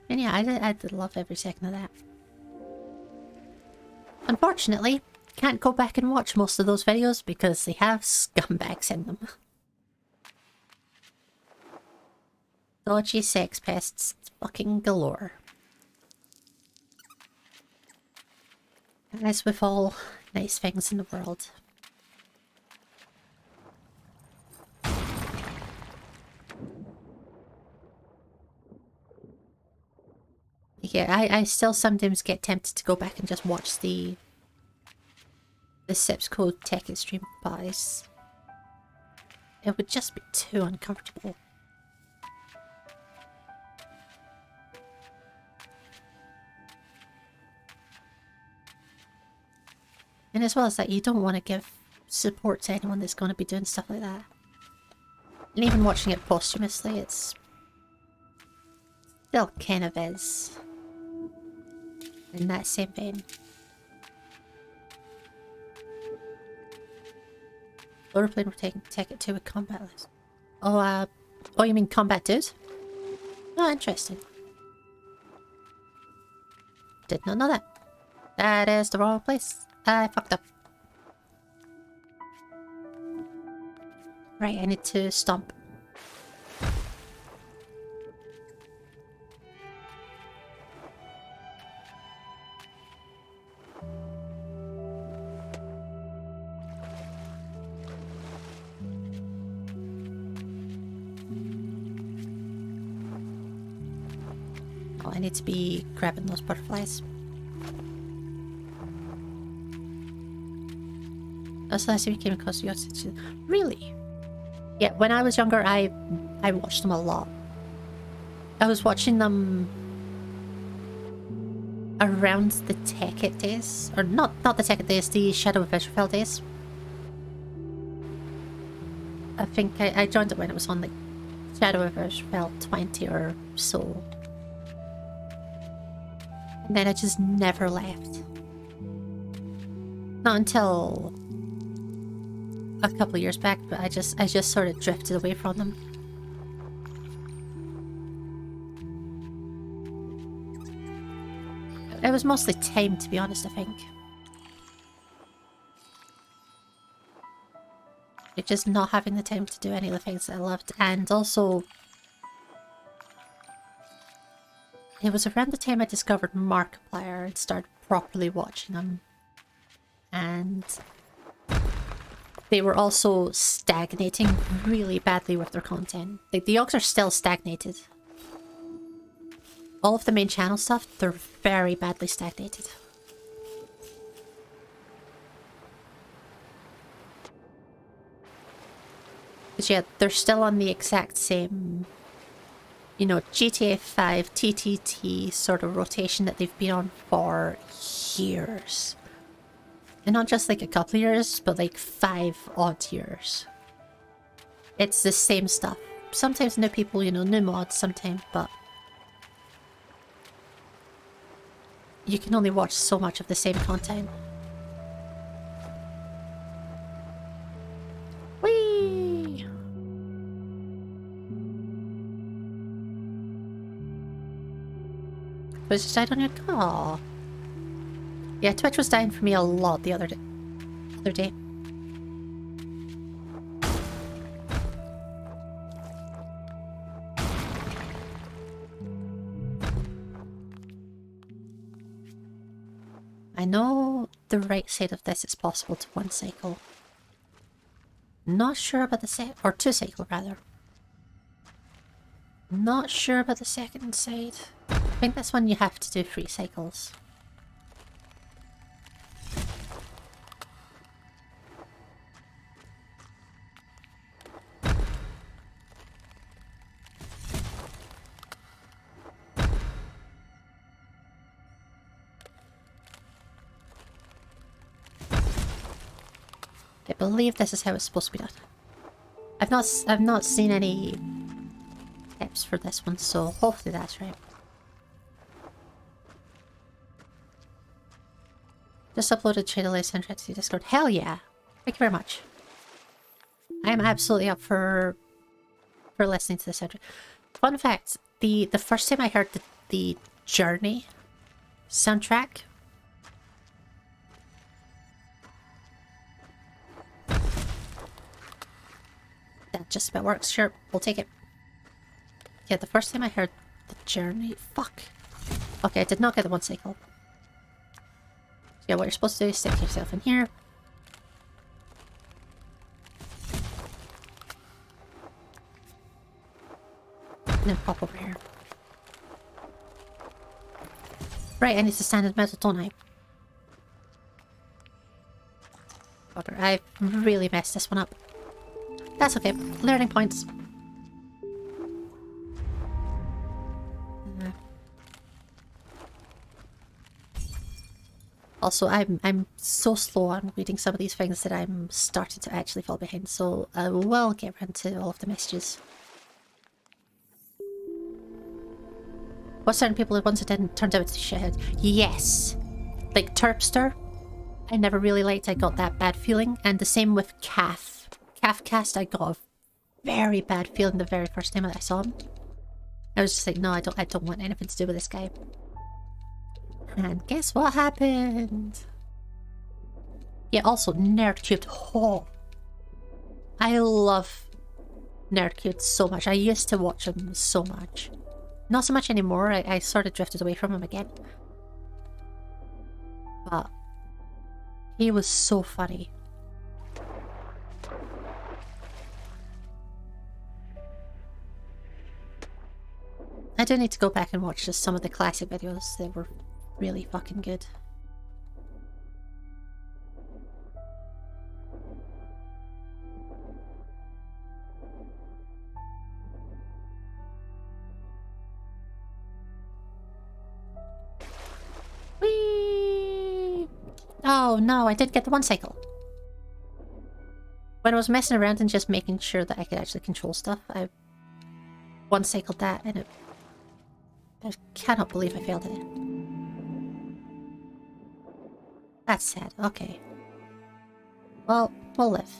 Speaker 1: And yeah, I did love every second of that. Unfortunately, can't go back and watch most of those videos because they have scumbags in them. Dodgy sex pests fucking galore. As with all nice things in the world. Yeah, I still sometimes get tempted to go back and just watch the Sips Code Tekken stream, but it would just be too uncomfortable. And as well as that, you don't want to give support to anyone that's going to be doing stuff like that. And even watching it posthumously, it's still kind of is. In that same vein. Lower plane, we're taking Tekken 2 with combat list. Oh, oh, you mean combat dude? Oh, interesting. Did not know that. That is the wrong place. I fucked up. Right, I need to stomp. Oh, I need to be grabbing those butterflies. That's the last time you came across your situation. Really? Yeah, when I was younger, I watched them a lot. I was watching them around the Tekkit days. Or not the Tekkit days, the Shadow of Israfel days. I think I joined it when it was on like Shadow of Israfel 20 or so. And then I just never left. Not until a couple of years back, but I just sort of drifted away from them. It was mostly time, to be honest, I think. Like just not having the time to do any of the things that I loved. And also, it was around the time I discovered Markiplier and started properly watching them. And they were also stagnating really badly with their content. Like, the Yogs are still stagnated. All of the main channel stuff, they're very badly stagnated. But yeah, they're still on the exact same, you know, GTA 5, TTT sort of rotation that they've been on for years. And not just like a couple of years, but like 5 odd years. It's the same stuff. Sometimes new people, you know, new mods sometimes, but you can only watch so much of the same content. Whee! Was just died on your car. Yeah, Twitch was dying for me a lot the other day. I know the right side of this is possible to one cycle. Not sure about the or two cycle rather. Not sure about the second side. I think this one you have to do 3 cycles. I believe this is how it's supposed to be done. I've not seen any tips for this one, so hopefully that's right. Just uploaded Shadowlay soundtrack to Discord. Hell yeah! Thank you very much. I am absolutely up for listening to the soundtrack. Fun fact, the first time I heard the Journey soundtrack, that just about works. Sure, we'll take it. Yeah, the first time I heard the Journey... Fuck. Okay, I did not get the one cycle. Yeah, what you're supposed to do is stick yourself in here. And then pop over here. Right, I need to stand in the middle, don't I? Bugger, I really messed this one up. That's okay. Learning points. Also, I'm so slow on reading some of these things that I'm starting to actually fall behind, so I will get around to all of the messages. What certain people who once it didn't turned out to shithead? Yes! Like Terpster, I never really liked. I got that bad feeling, and the same with Calf. Calfcast, I got a very bad feeling the very first time that I saw him. I was just like, no, I don't want anything to do with this guy. And guess what happened? Yeah, also Nerdcubed. Oh, I love Nerdcubed so much. I used to watch him so much. Not so much anymore. I sort of drifted away from him again. But he was so funny. I do need to go back and watch just some of the classic videos. They were really fucking good. Whee! Oh no, I did get the one cycle. When I was messing around and just making sure that I could actually control stuff, I one cycled that and I cannot believe I failed it. That's sad. Okay. Well, we'll live.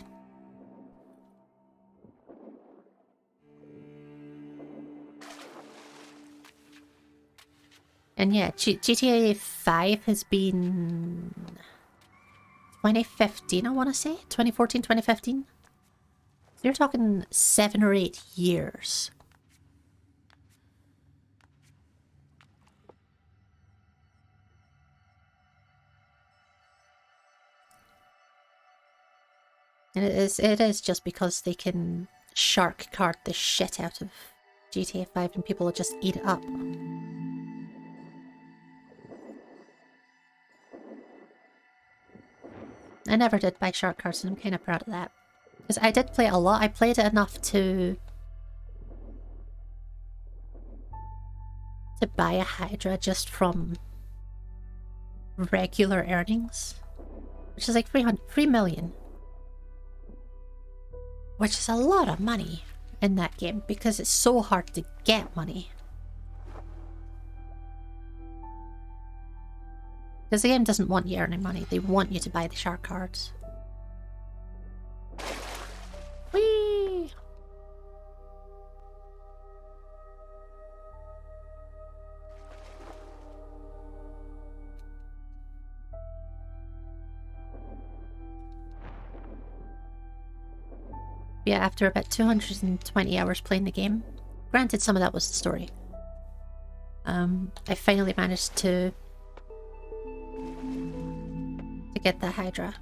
Speaker 1: And yeah, GTA 5 has been 2015, I want to say? 2014, 2015? So you're talking 7 or 8 years. And it is just because they can shark card the shit out of GTA 5 and people will just eat it up. I never did buy shark cards and I'm kind of proud of that. Because I did play it a lot. I played it enough to buy a Hydra just from regular earnings. Which is like 3 million. Which is a lot of money in that game because it's so hard to get money. Because the game doesn't want you earning money, they want you to buy the shark cards. Whee! Yeah, after about 220 hours playing the game, granted some of that was the story, I finally managed to get the Hydra.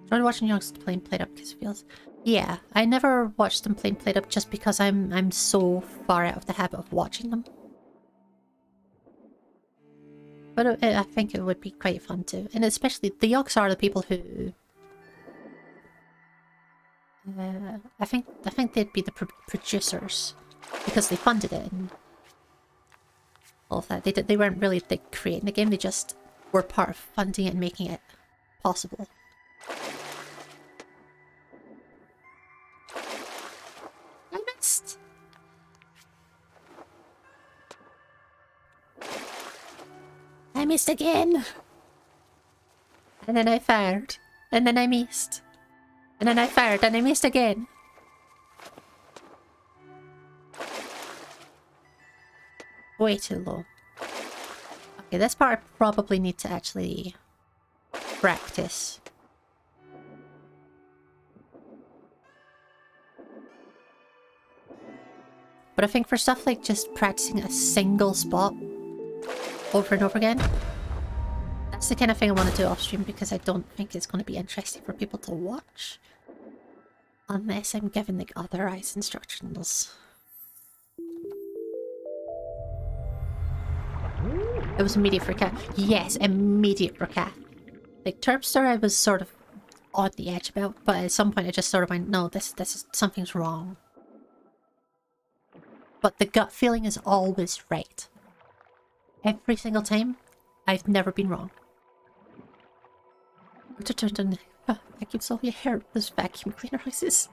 Speaker 1: Started watching youngsters playing played up because it feels... Yeah, I never watched them playing played up just because I'm so far out of the habit of watching them. But I think it would be quite fun too. And especially, the Yogs are the people who... I think they'd be the producers. Because they funded it and all of that. They weren't really creating the game, they just were part of funding it and making it possible. I missed! I missed again! And then I fired. And then I missed. And then I fired and I missed again. Way too low. Okay, this part I probably need to actually practice. But I think for stuff like just practicing a single spot over and over again, that's the kind of thing I want to do off stream because I don't think it's going to be interesting for people to watch. Unless I'm given like authorized instructions. It was immediate for cat. Yes, immediate for cat. Like Terpster I was sort of on the edge about, but at some point I just sort of went, no, this is something's wrong. But the gut feeling is always right. Every single time, I've never been wrong. Vacuum solve your hair with vacuum cleaner noises.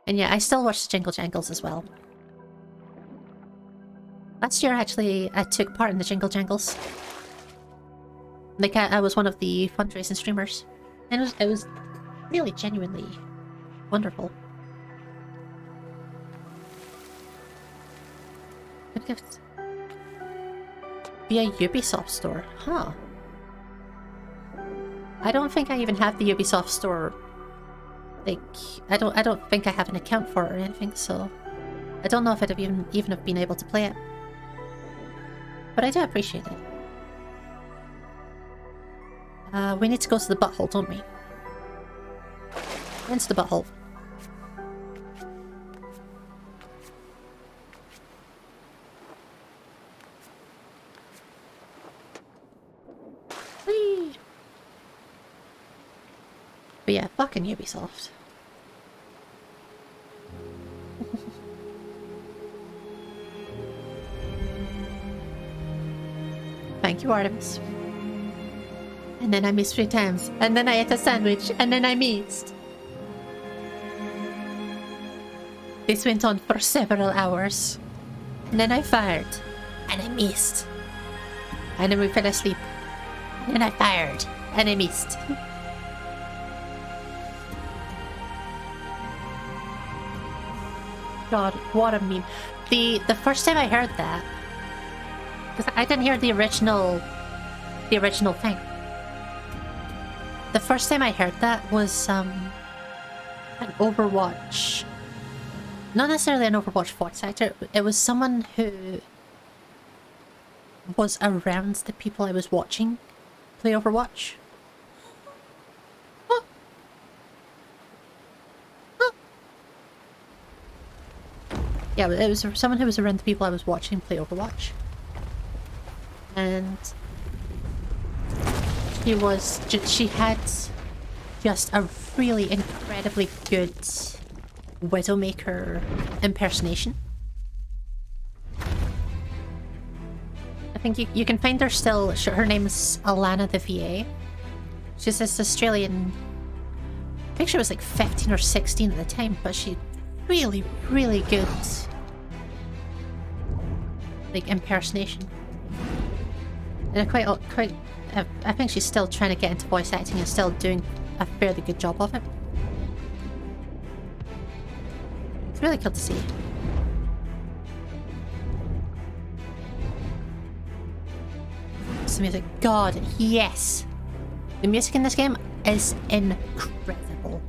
Speaker 1: And yeah, I still watch the Jingle Jangles as well. Last year, actually, I took part in the Jingle Jangles. Like, I was one of the fundraising streamers. And it was really genuinely wonderful. Good gift. Via Ubisoft store. Huh. I don't think I even have the Ubisoft store. Like, I don't think I have an account for it or anything, so... I don't know if I'd have even have been able to play it. But I do appreciate it. We need to go to the butthole, don't we? Into the butthole. Whee! But yeah, fucking Ubisoft. Thank you, Artemis. And then I missed 3 times. And then I ate a sandwich. And then I missed. This went on for several hours. And then I fired. And I missed. And then we fell asleep. And then I fired. And I missed. God, what a meme. The first time I heard that, because I didn't hear the original thing. The first time I heard that was an Overwatch, not necessarily an Overwatch voice actor. It was someone who was around the people I was watching play Overwatch. Oh. Oh. Yeah, it was someone who was around the people I was watching play Overwatch. And she had just a really incredibly good Widowmaker impersonation. I think you can find her still. Her name is Alana the VA. She's this Australian. I think she was like 15 or 16 at the time, but she really, really good like impersonation. And I think she's still trying to get into voice acting and still doing a fairly good job of it. It's really cool to see. It's the music. God, yes! The music in this game is incredible.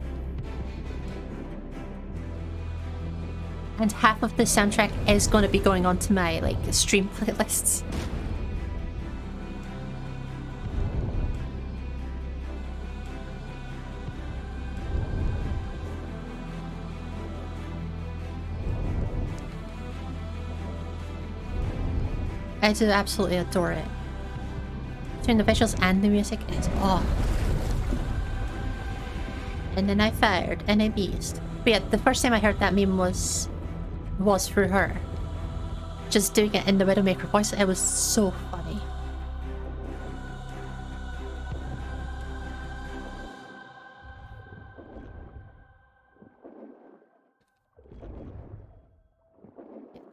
Speaker 1: And half of the soundtrack is going to be going on to my like stream playlists. I do absolutely adore it. Between the visuals and the music, it's oh. And then I fired and I missed. But yeah, the first time I heard that meme was through her. Just doing it in the Widowmaker voice, it was so funny.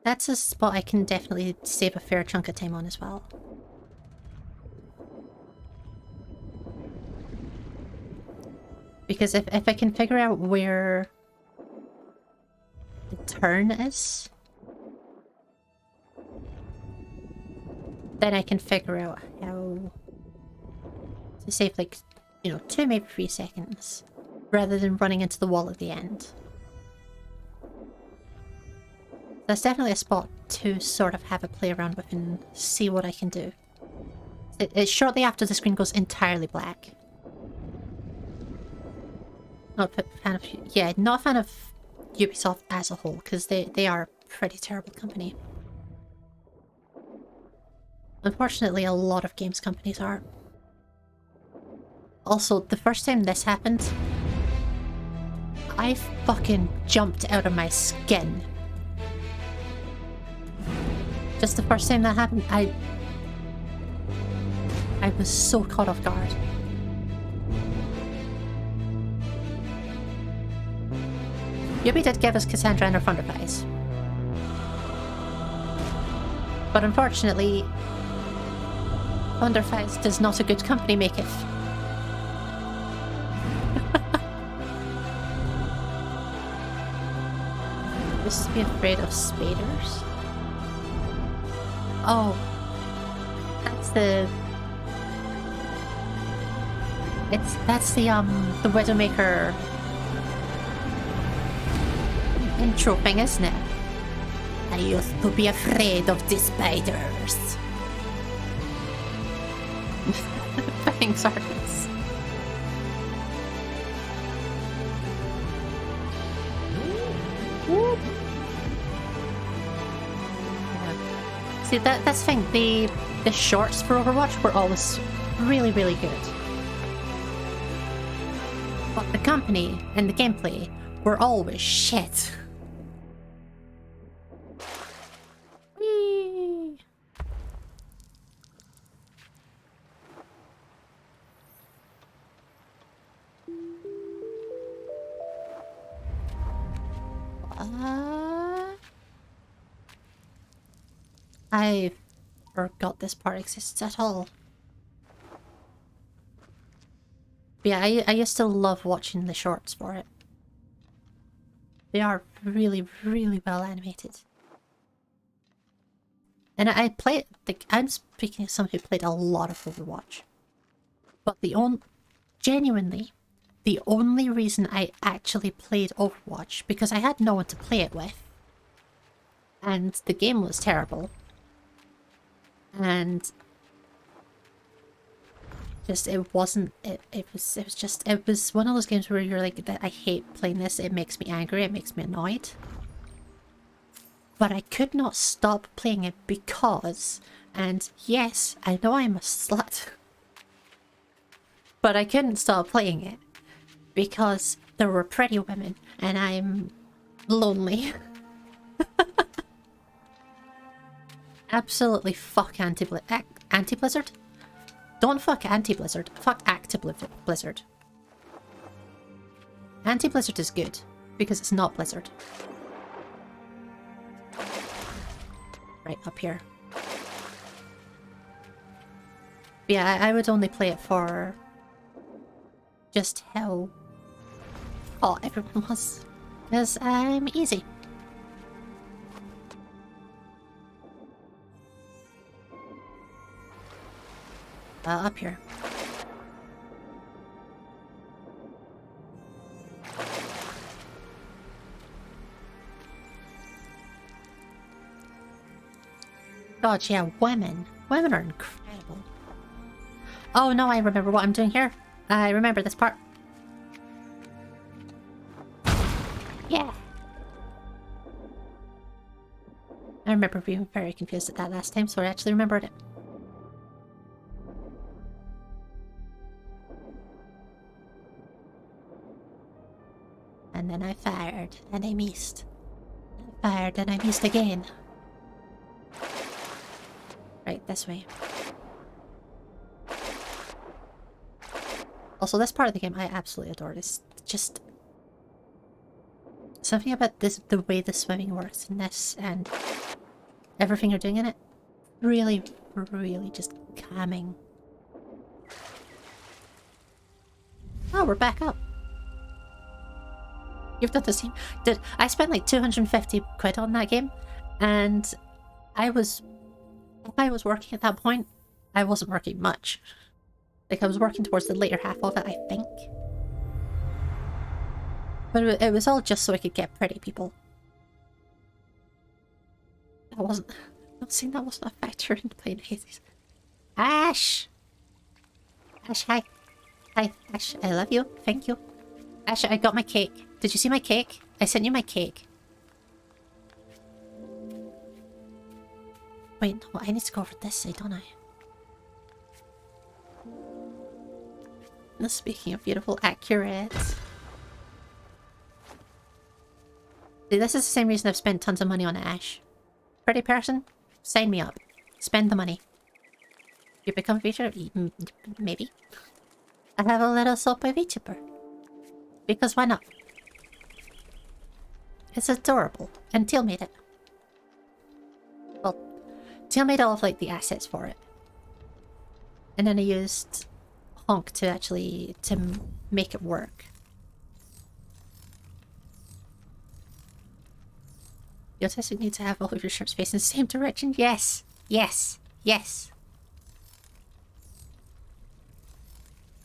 Speaker 1: That's a spot I can definitely save a fair chunk of time on as well. Because if I can figure out where the turn is, then I can figure out how to save like, you know, 2 maybe 3 seconds rather than running into the wall at the end. That's definitely a spot to sort of have a play around with and see what I can do. It's shortly after the screen goes entirely black. Not a fan of, yeah, not a fan of Ubisoft as a whole, because they are a pretty terrible company. Unfortunately, a lot of games companies are. Also, the first time this happened, I fucking jumped out of my skin. Just the first time that happened, I was so caught off guard. Ubi did give us Cassandra and her Thunderpies. But unfortunately, Thunderpies does not a good company make it. Just to be afraid of spiders. Oh, that's the Widowmaker intro thing, isn't it? I used to be afraid of the spiders. Thanks, Artemis. Yeah. See, that's the thing. The shorts for Overwatch were always really, really good. But the company and the gameplay were always shit. Whee! I forgot this part exists at all. But yeah, I used to love watching the shorts for it. They are really, really well animated. And I play, like, I'm speaking as someone who played a lot of Overwatch. But genuinely, the only reason I actually played Overwatch, because I had no one to play it with. And the game was terrible. And just, it wasn't, it was one of those games where you're like, I hate playing this, it makes me angry, it makes me annoyed. But I could not stop playing it because, and yes, I know I'm a slut, but I couldn't stop playing it because there were pretty women and I'm lonely. Absolutely fuck Anti-Blizzard? Don't fuck Anti-Blizzard, fuck Acti-Blizzard. Anti-Blizzard is good because it's not Blizzard. Right up here. But yeah, I would only play it for just how hot everyone was. Because I'm easy. Up here. God, yeah, women. Women are incredible. Oh no, I remember what I'm doing here. I remember this part. Yeah. I remember being very confused at that last time, so I actually remembered it. And then I fired, and I missed. I fired, and I missed again. Right, this way. Also, this part of the game I absolutely adore. It's just something about this, the way the swimming works in this, and everything you're doing in it, really, really just calming. Oh, we're back up. You've done the same. I spent like 250 quid on that game, and if I was working at that point, I wasn't working much. Like, I was working towards the later half of it, I think. But it was all just so I could get pretty people. That wasn't... I'm saying that wasn't a factor in playing Hades. Ash! Ash, hi. Hi, Ash, I love you. Thank you. Ash, I got my cake. Did you see my cake? I sent you my cake. Wait, no, I need to go over this side, don't I? Now, speaking of beautiful, accurate. See, this is the same reason I've spent tons of money on Ash. Pretty person? Sign me up. Spend the money. You become a VTuber? Maybe. I have a little soapy VTuber. Because why not? It's adorable. And Teal made it. Well, Teal made all of like the assets for it. And then I used Honk to make it work. Your testing needs to have all of your ships facing the same direction. Yes. Yes. Yes.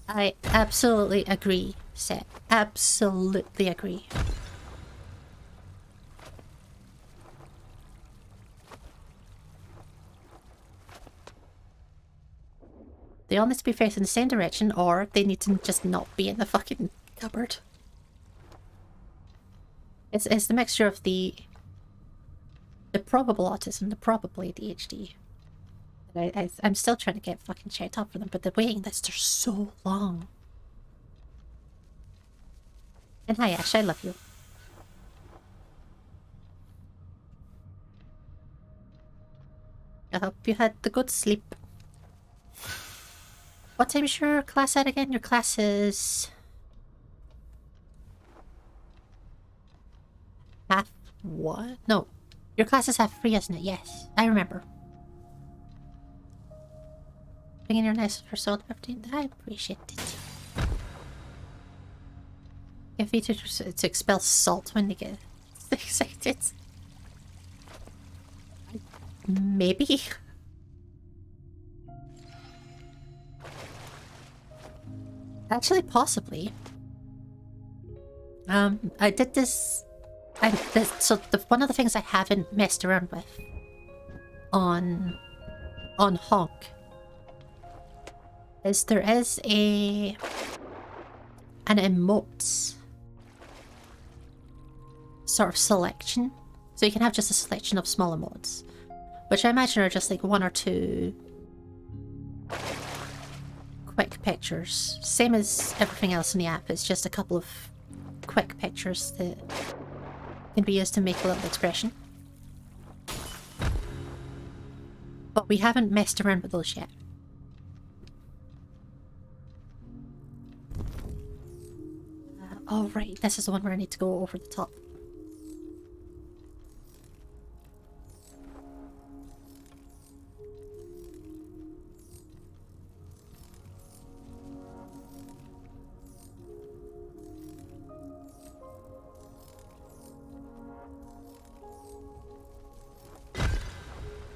Speaker 1: I absolutely agree, Set. Absolutely agree. They all need to be facing the same direction, or they need to just not be in the fucking cupboard. It's the mixture of the probable autism, the probable ADHD. I'm still trying to get fucking checked up for them, but the waiting lists are so long. And hi Ash, I love you. I hope you had the good sleep. What time's your class at again? Your class is... half what? No. Your class is half 3, isn't it? Yes. I remember. Bringing your nice for salt 15. I appreciate it. Get features to expel salt when they get excited. Maybe. Actually, possibly. I did this. One of the things I haven't messed around with on Honk is there is an emotes sort of selection. So you can have just a selection of small emotes, which I imagine are just like 1 or 2 quick pictures. Same as everything else in the app, it's just a couple of quick pictures that can be used to make a little expression. But we haven't messed around with those yet. Oh right, this is the one where I need to go over the top.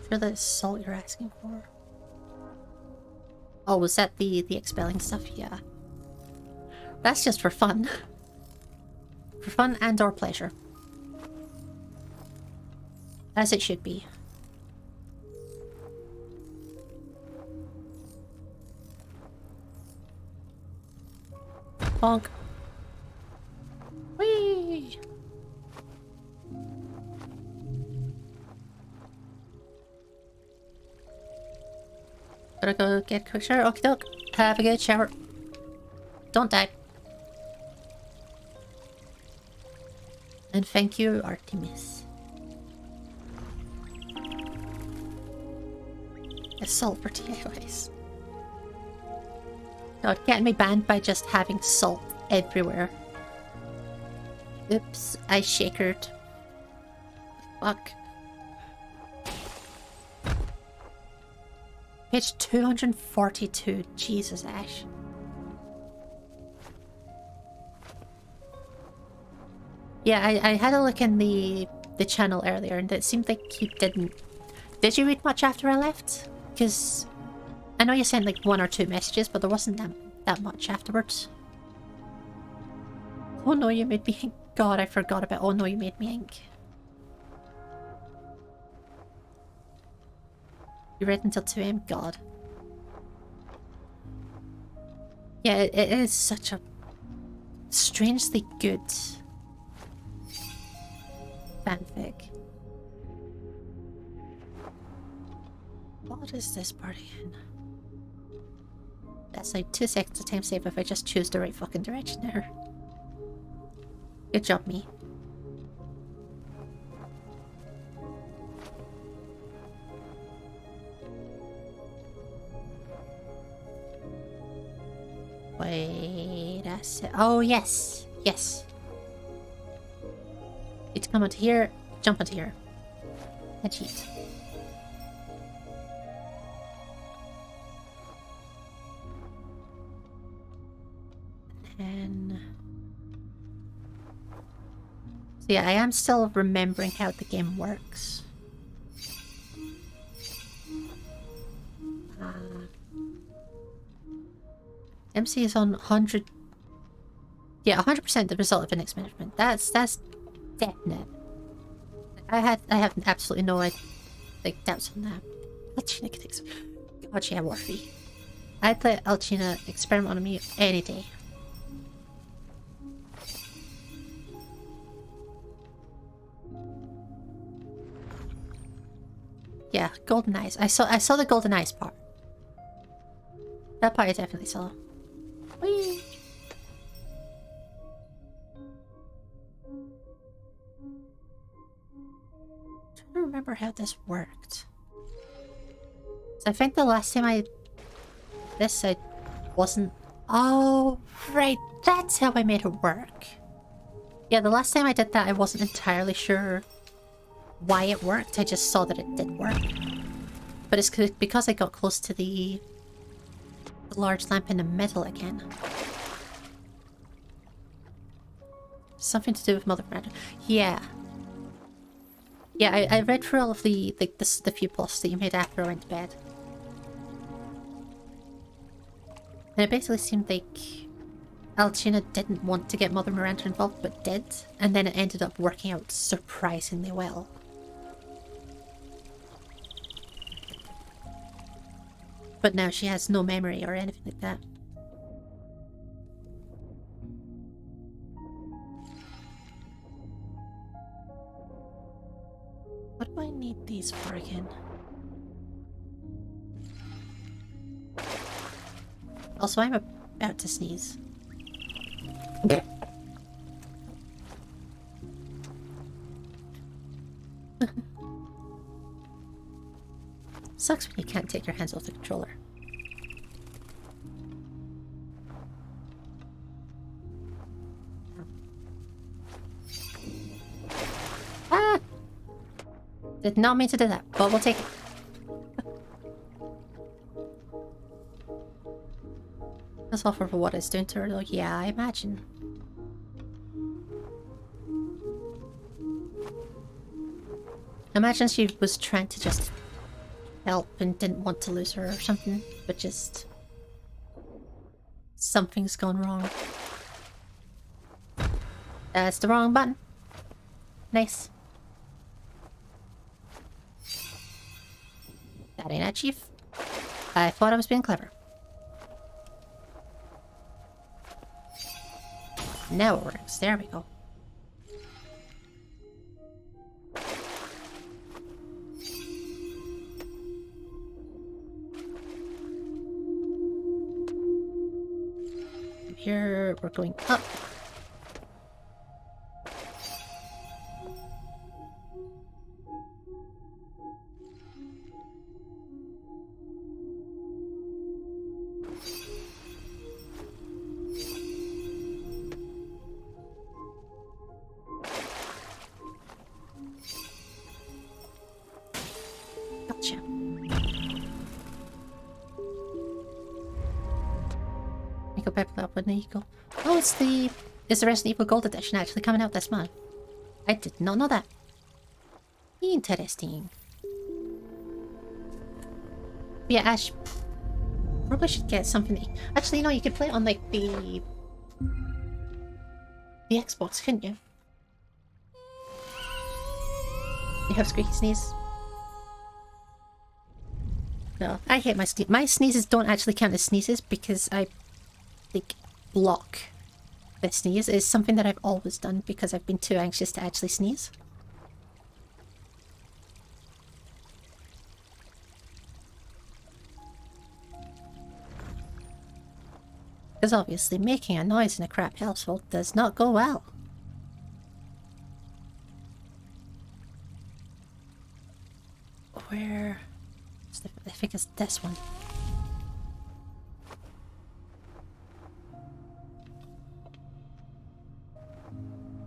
Speaker 1: Sure that's salt you're asking for? Oh, was that the expelling stuff? Yeah. That's just for fun. For fun and or pleasure. As it should be. Bonk. Whee! Gotta go get a quick shower. Okie doke. Have a good shower. Don't die. And thank you, Artemis. Salt for TAOs. God, getting me banned by just having salt everywhere. Oops, I shakered. Fuck. Page 242. Jesus, Ash. Yeah, I had a look in the channel earlier, and it seemed like you didn't... Did you read much after I left? Because I know you sent like 1 or 2 messages, but there wasn't that much afterwards. Oh no, you made me ink. God, I forgot about oh no, you made me ink. You read until 2 AM? God. Yeah, it is such a strangely good fanfic. What is this party in? That's like 2 seconds of time save if I just choose the right fucking direction there. Good job, me. Wait a sec. Oh, yes. Yes. Need to come onto here, jump onto here. And cheat. And... so yeah, I am still remembering how the game works. MC is on 100... yeah, 100% the result of index management. That's definite. I have absolutely no like doubts on that. Let's God, yeah, Warfy. I'd let Alcina experiment on me any day. Yeah, golden eyes. I saw the golden eyes part. That part I definitely saw. Whee! I'm trying to remember how this worked. So I think the last time I wasn't... Oh, right. That's how I made it work. Yeah, the last time I did that, I wasn't entirely sure why it worked. I just saw that it did work. But it's because I got close to the large lamp in the middle again. Something to do with Mother Miranda. Yeah. Yeah, I read through all of the few posts that you made after I went to bed. And it basically seemed like Alcina didn't want to get Mother Miranda involved, but did. And then it ended up working out surprisingly well. But now she has no memory or anything like that. What do I need these for again? Also, I'm about to sneeze. Sucks when you can't take your hands off the controller. Ah! Did not mean to do that, but we'll take it. That's all for what it's doing to her though. Yeah, I imagine. Imagine she was trying to just help and didn't want to lose her or something, but just... something's gone wrong. That's the wrong button. Nice. That ain't it, Chief. I thought I was being clever. Now it works. There we go. Here we're going up. Gotcha. We go back up with the Eagle. Oh, it's the Resident Evil Gold Edition actually coming out this month. I did not know that. Interesting. Yeah, Ash probably should get something. Actually, no, you could play it on like the Xbox, couldn't you? You have squeaky sneeze. No, I hate my sneeze. My sneezes don't actually count as sneezes because I like block the sneeze. It's something that I've always done because I've been too anxious to actually sneeze. Because obviously making a noise in a crap household does not go well. Where... I think it's this one.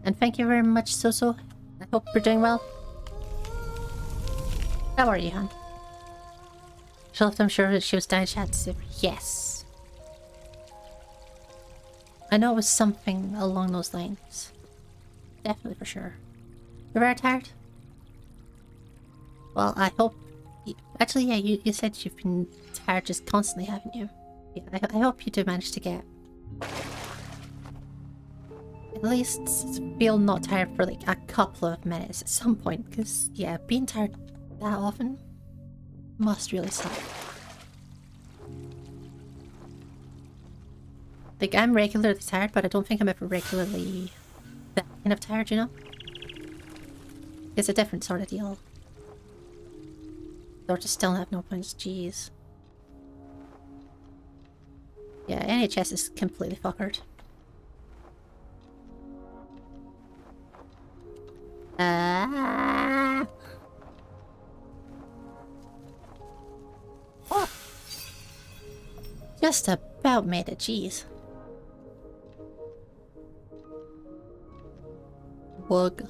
Speaker 1: And thank you very much, Soso. I hope you're doing well. How are you, hon? I'm sure that she was down chat. Yes. I know it was something along those lines. Definitely for sure. You're very tired? Well, I hope... Actually, yeah, you said you've been tired just constantly, haven't you? Yeah, I hope you do manage to get... at least feel not tired for like a couple of minutes at some point, because, yeah, being tired that often must really suck. Like, I'm regularly tired, but I don't think I'm ever regularly that kind of tired, you know? It's a different sort of deal. Or to still have no points, jeez. Yeah, NHS is completely fuckered. Oh! Just about made it, jeez. Wug.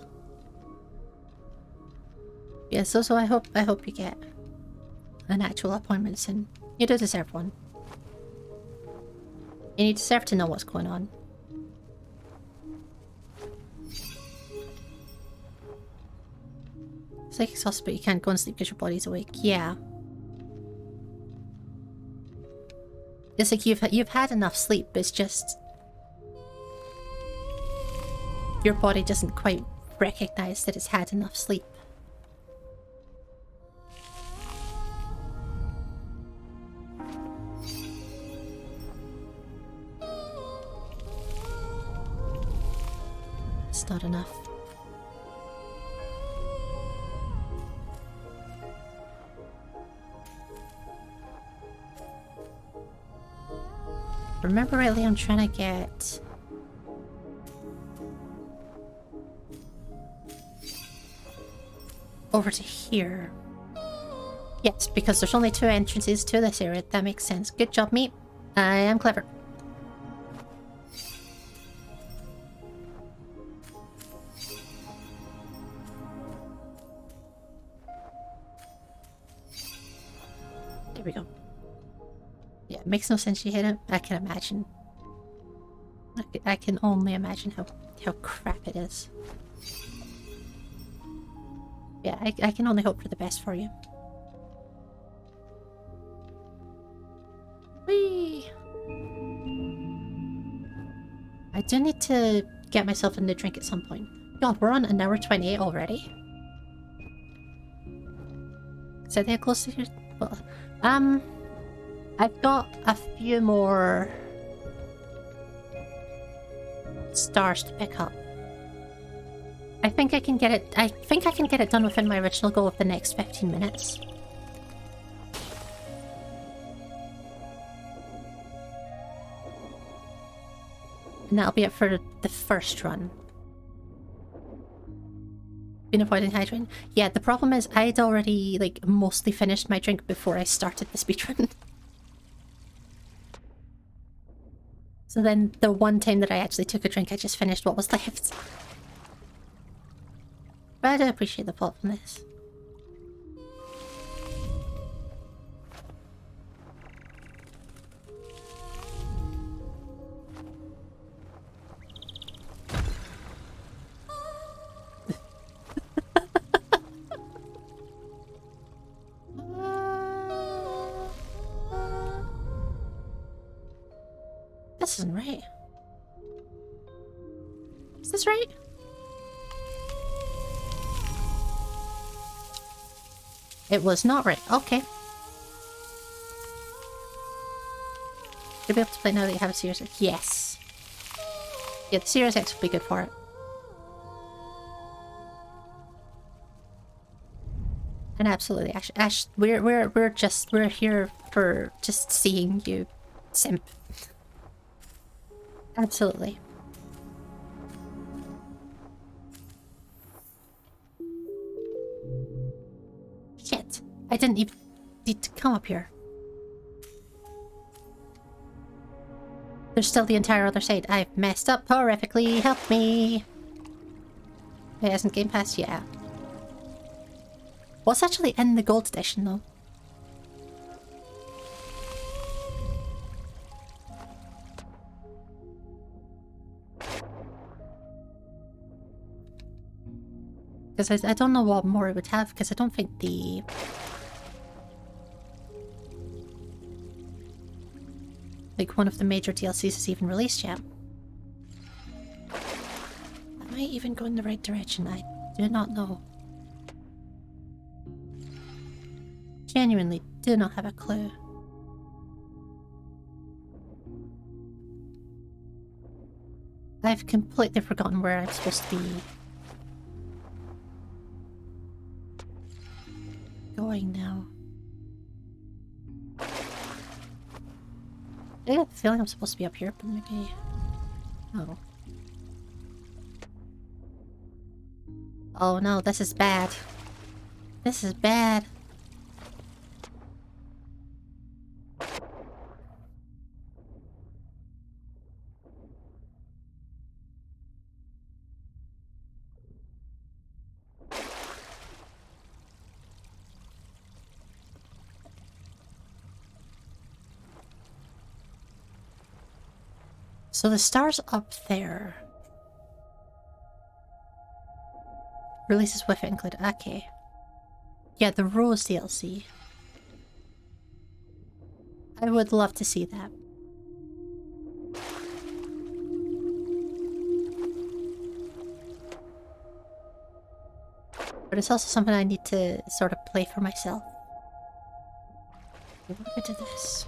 Speaker 1: Yeah, so I hope you get an actual appointment soon. You do deserve one. And you deserve to know what's going on. It's like exhausted, but you can't go and sleep because your body's awake. Yeah. It's like you've had enough sleep, but it's just your body doesn't quite recognize that it's had enough sleep. It's not enough. Remember rightly, I'm trying to get over to here. Yes, because there's only 2 entrances to this area. That makes sense. Good job, me. I am clever. There we go. Yeah, it makes no sense you hit him. I can imagine. I can only imagine how crap it is. Yeah, I can only hope for the best for you. Whee! I do need to get myself a new drink at some point. God, we're on 1 hour 28 already. Is that how close to here? Well, I've got a few more stars to pick up. I think I can get it done within my original goal of the next 15 minutes. And that'll be it for the first run. Been avoiding hydrating. Yeah, the problem is I'd already like mostly finished my drink before I started the speedrun. So then the one time that I actually took a drink, I just finished what was left. But I do appreciate the thoughtfulness. This isn't right. Is this right? It was not right. Okay. You'll be able to play now that you have a Series X. Yes. Yeah, the Series X will be good for it. And absolutely, Ash, we're here for just seeing you simp. Absolutely. Shit. I didn't even need to come up here. There's still the entire other side. I've messed up horrifically. Help me. It hasn't Game Pass? Yeah. What's actually in the gold edition though? Because I don't know what more it would have, because I don't think the... like, one of the major DLCs is even released yet. Am I even going the right direction? I do not know. Genuinely do not have a clue. I've completely forgotten where I'm supposed to be going now. I get the feeling I'm supposed to be up here, but maybe... Oh. Oh no, this is bad. This is bad. So the star's up there. Releases with it included. Okay. Yeah, the Rose DLC. I would love to see that. But it's also something I need to sort of play for myself. What do I do this?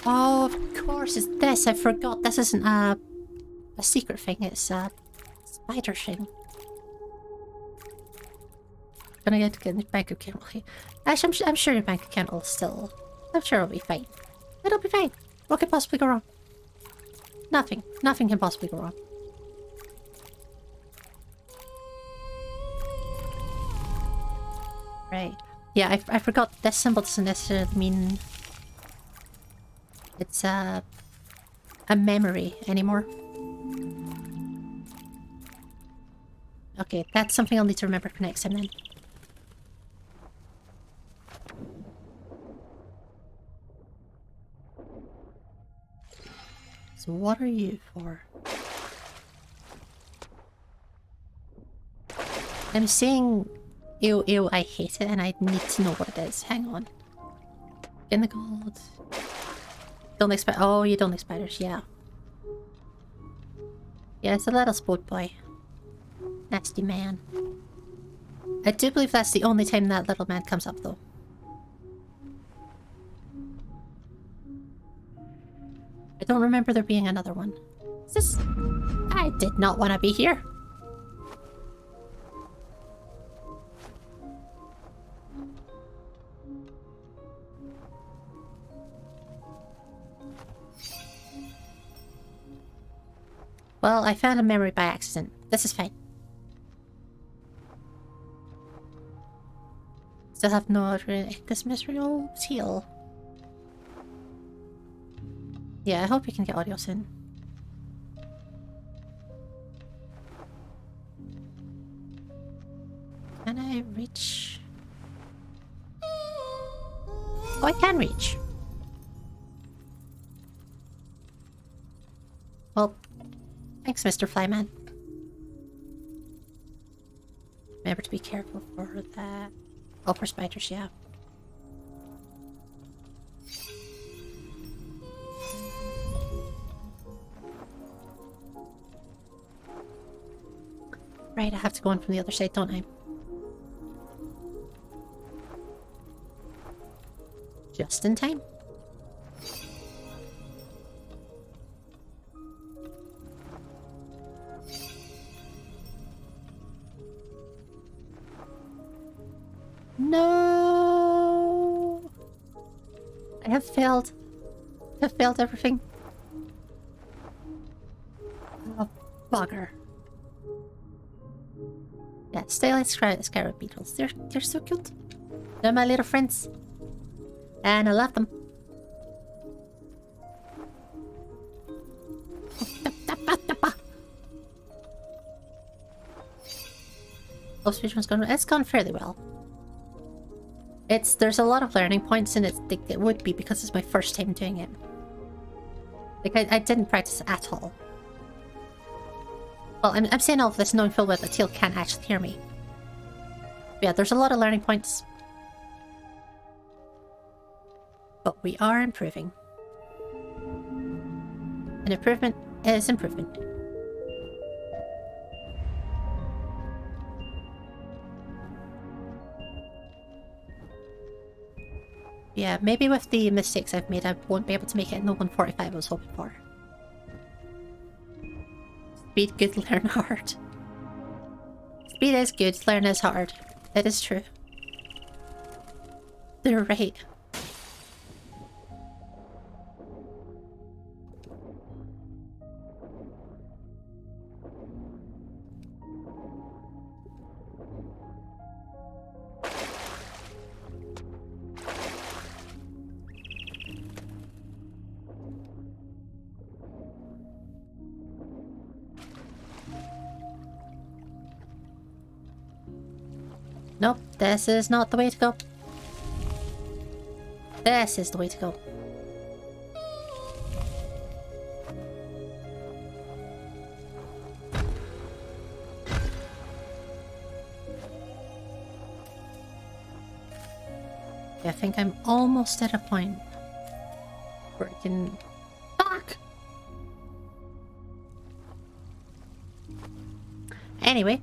Speaker 1: Oh, of course, it's this. I forgot. This isn't a secret thing. It's a spider thing. Gonna get the bank account. Actually, I'm sure your bank account will still... I'm sure it'll be fine. It'll be fine. What could possibly go wrong? Nothing. Nothing can possibly go wrong. Right. Yeah, I forgot this symbol doesn't necessarily mean... It's a memory anymore. Okay, that's something I'll need to remember for next time then. So what are you for? I'm saying ew ew, I hate it and I need to know what it is. Hang on. In the gold. Don't like spiders. Oh, you don't like spiders, yeah. Yeah, it's a little sport boy. Nasty man. I do believe that's the only time that little man comes up though. I don't remember there being another one. This... I did not want to be here. Well, I found a memory by accident. This is fine. Still have no this mystery old seal. Yeah, I hope we can get audio soon. Can I reach? Oh, I can reach. Well, thanks, Mr. Flyman. Remember to be careful for that. Oh, for spiders, yeah. Right, I have to go in from the other side, don't I? Just in time. No! I have failed. I have failed everything. Oh, bugger. Yeah, stay like scarab beetles. They're so cute. They're my little friends. And I love them. Oh, speedrun's gone. It's gone fairly well. There's a lot of learning points, and it would be because it's my first time doing it. Like I didn't practice at all. Well, I'm saying all of this knowing full well that Teal can't actually hear me. But yeah, there's a lot of learning points. But we are improving. An improvement is improvement. Yeah, maybe with the mistakes I've made, I won't be able to make it in the 145 I was hoping for. Speed good, learn hard. Speed is good, learn is hard. That is true. They're right. Nope, this is not the way to go. This is the way to go. Yeah, I think I'm almost at a point where I can... Fuck! Anyway.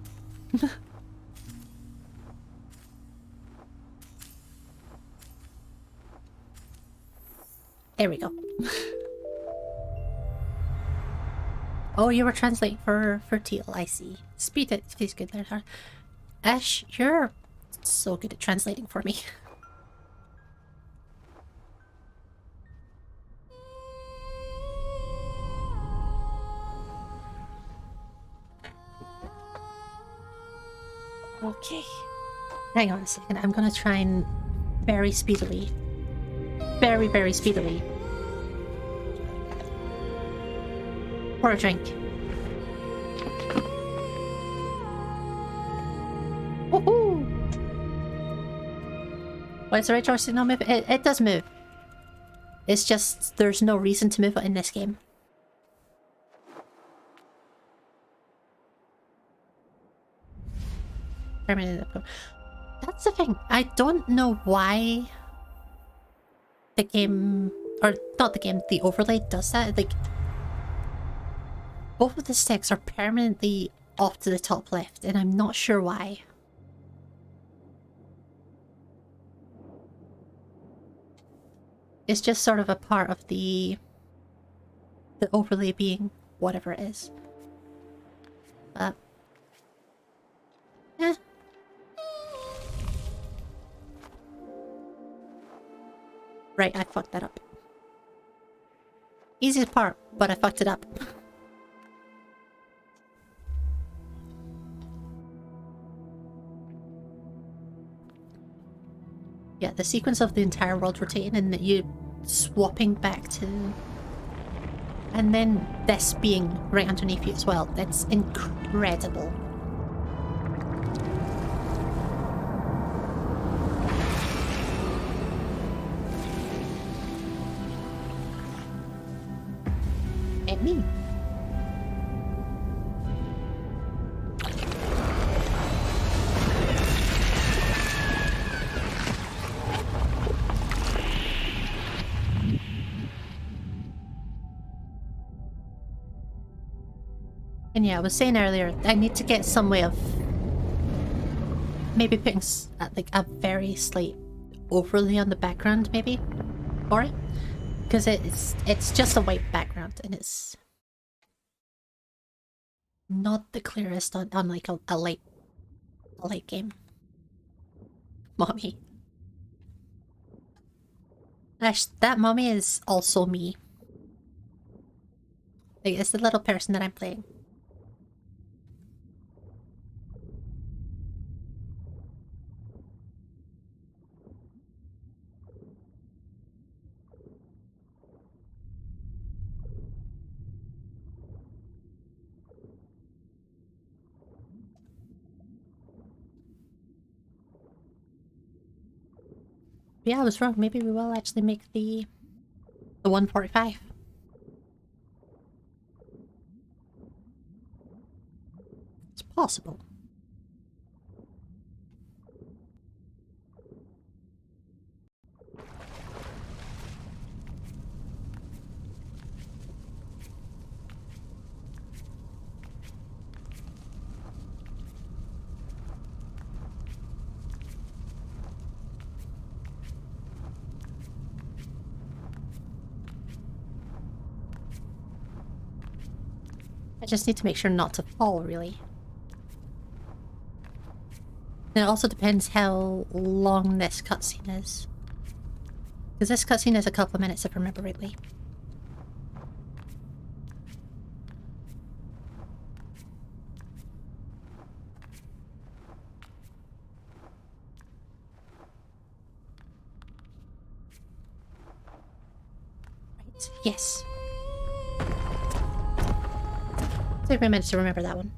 Speaker 1: There we go. Oh, you were translating for Teal, I see. Speed it, please good there. Ash, you're so good at translating for me. Okay. Hang on a second, I'm gonna try and very speedily. Very, very speedily. Pour a drink. Woohoo! Why is the right joystick not move? It does move. It's just there's no reason to move it in this game. That's the thing. I don't know why the game, or not the game, the overlay does that. Like, both of the sticks are permanently off to the top left, and I'm not sure why. It's just sort of a part of the overlay being whatever it is. But eh. Right, I fucked that up. Easiest part, but I fucked it up. Yeah, the sequence of the entire world rotating and that you swapping back to... And then this being right underneath you as well. That's incredible. At me. And yeah, I was saying earlier, I need to get some way of maybe putting like a very slight overlay on the background, maybe, for it, because it's just a white background and it's not the clearest on like a light game. Mommy, Ash, that mommy is also me. Like, it's the little person that I'm playing. Yeah, I was wrong. Maybe we will actually make the 145. It's possible. I just need to make sure not to fall, really. And it also depends how long this cutscene is. Because this cutscene is a couple of minutes, if I remember rightly. Right, yes. Take me a minute to remember that one.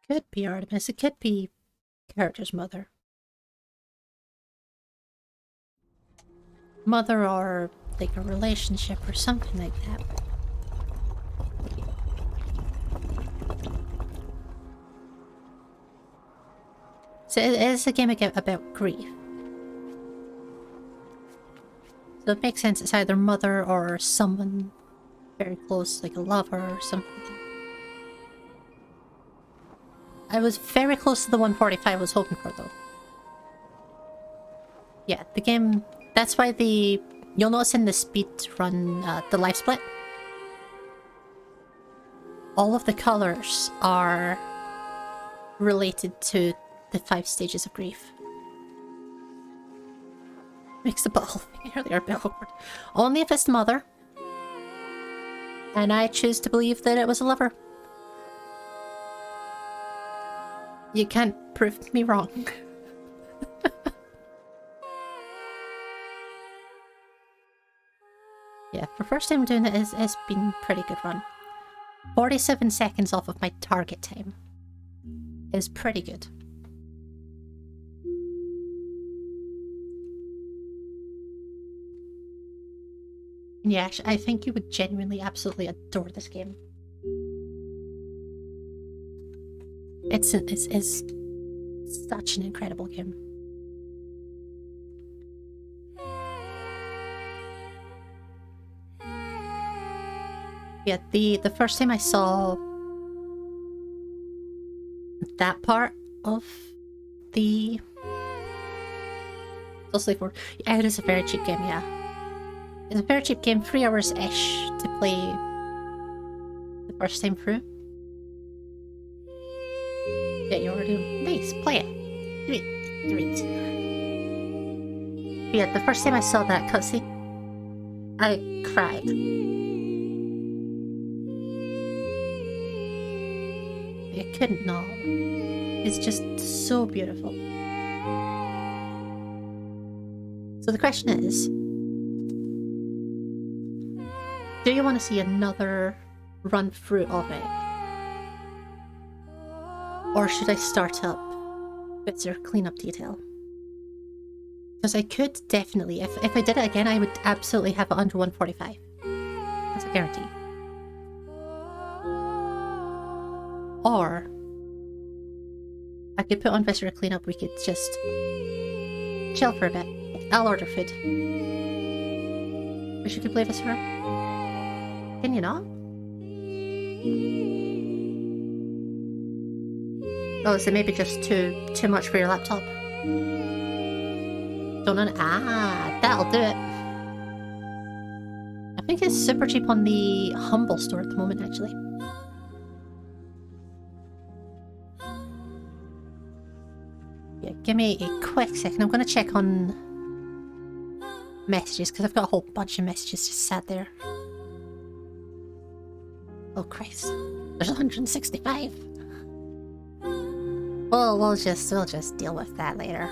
Speaker 1: Could be Artemis. It could be character's mother. Mother or like a relationship or something like that. So it is a game about grief. So it makes sense it's either mother or someone very close, like a lover or something. I was very close to the 145 I was hoping for, though. Yeah, the game... That's why the... You'll notice in the speedrun, the life split, all of the colors are related to the 5 stages of grief. Makes the whole thing earlier a bit awkward. Only if it's the mother. And I choose to believe that it was a lover. You can't prove me wrong. Yeah, for first time doing it, it's been a pretty good run. 47 seconds off of my target time is pretty good. And yeah, actually, I think you would genuinely, absolutely adore this game. It's such an incredible game. Yeah, the first time I saw that part of the Sleep Forward, yeah, it is a very cheap game, yeah. It's a very cheap game, 3 hours-ish to play the first time through. Get Just play it. Do it. Do it. Yeah, the first time I saw that cutscene, I cried. I couldn't not. It's just so beautiful. So the question is, do you want to see another run through of it? Or should I start up with their cleanup detail? Because I could definitely, if I did it again, I would absolutely have it under 145. That's a guarantee. Or I could put on visitor cleanup, we could just chill for a bit. I'll order food. Wish you could play visitor. Can you not? Oh, is it maybe just too much for your laptop? Don't know. Ah, that'll do it. I think it's super cheap on the Humble store at the moment, actually. Yeah, give me a quick second. I'm going to check on messages, because I've got a whole bunch of messages just sat there. Oh Christ. There's 165. Well, we'll just deal with that later.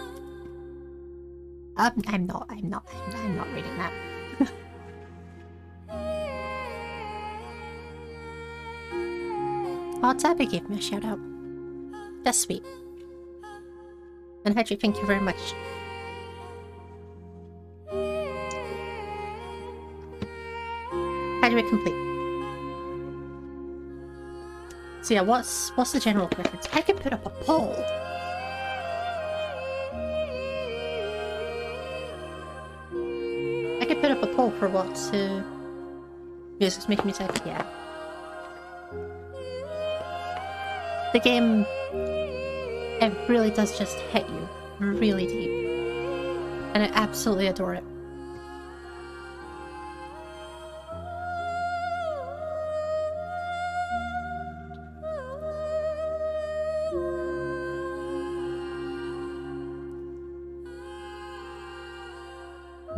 Speaker 1: I'm not reading that. Oh, Tabby gave me a shout out. That's sweet. And Hedgie, thank you very much. How do we complete? So yeah, what's the general preference? I could put up a poll. I could put up a poll for what music's making me type. Yeah. The game, it really does just hit you really deep. And I absolutely adore it.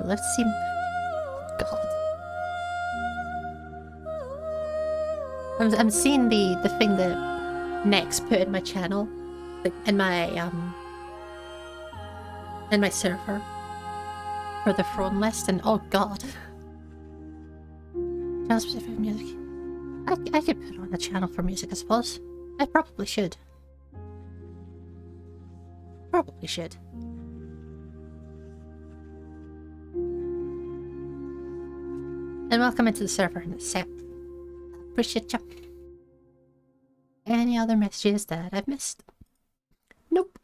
Speaker 1: Let's see. God. I'm seeing the thing that Nex put in my channel, like in my server for the throne list, and oh god. Channel specific music. I could put on a channel for music, I suppose. I probably should. Probably should. And welcome into the server in the set. Appreciate ya. Any other messages that I've missed? Nope.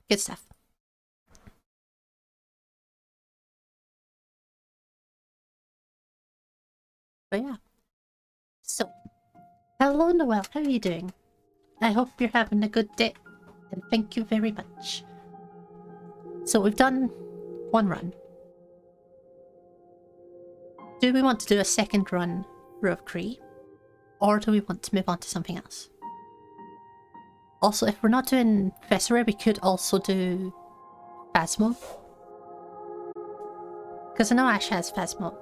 Speaker 1: Good stuff. But yeah. So, hello Noel, how are you doing? I hope you're having a good day. And thank you very much. So we've done one run. Do we want to do a second run through of GRIS? Or do we want to move on to something else? Also, if we're not doing Fessera, we could also do Phasmo. Because I know Ash has Phasmo.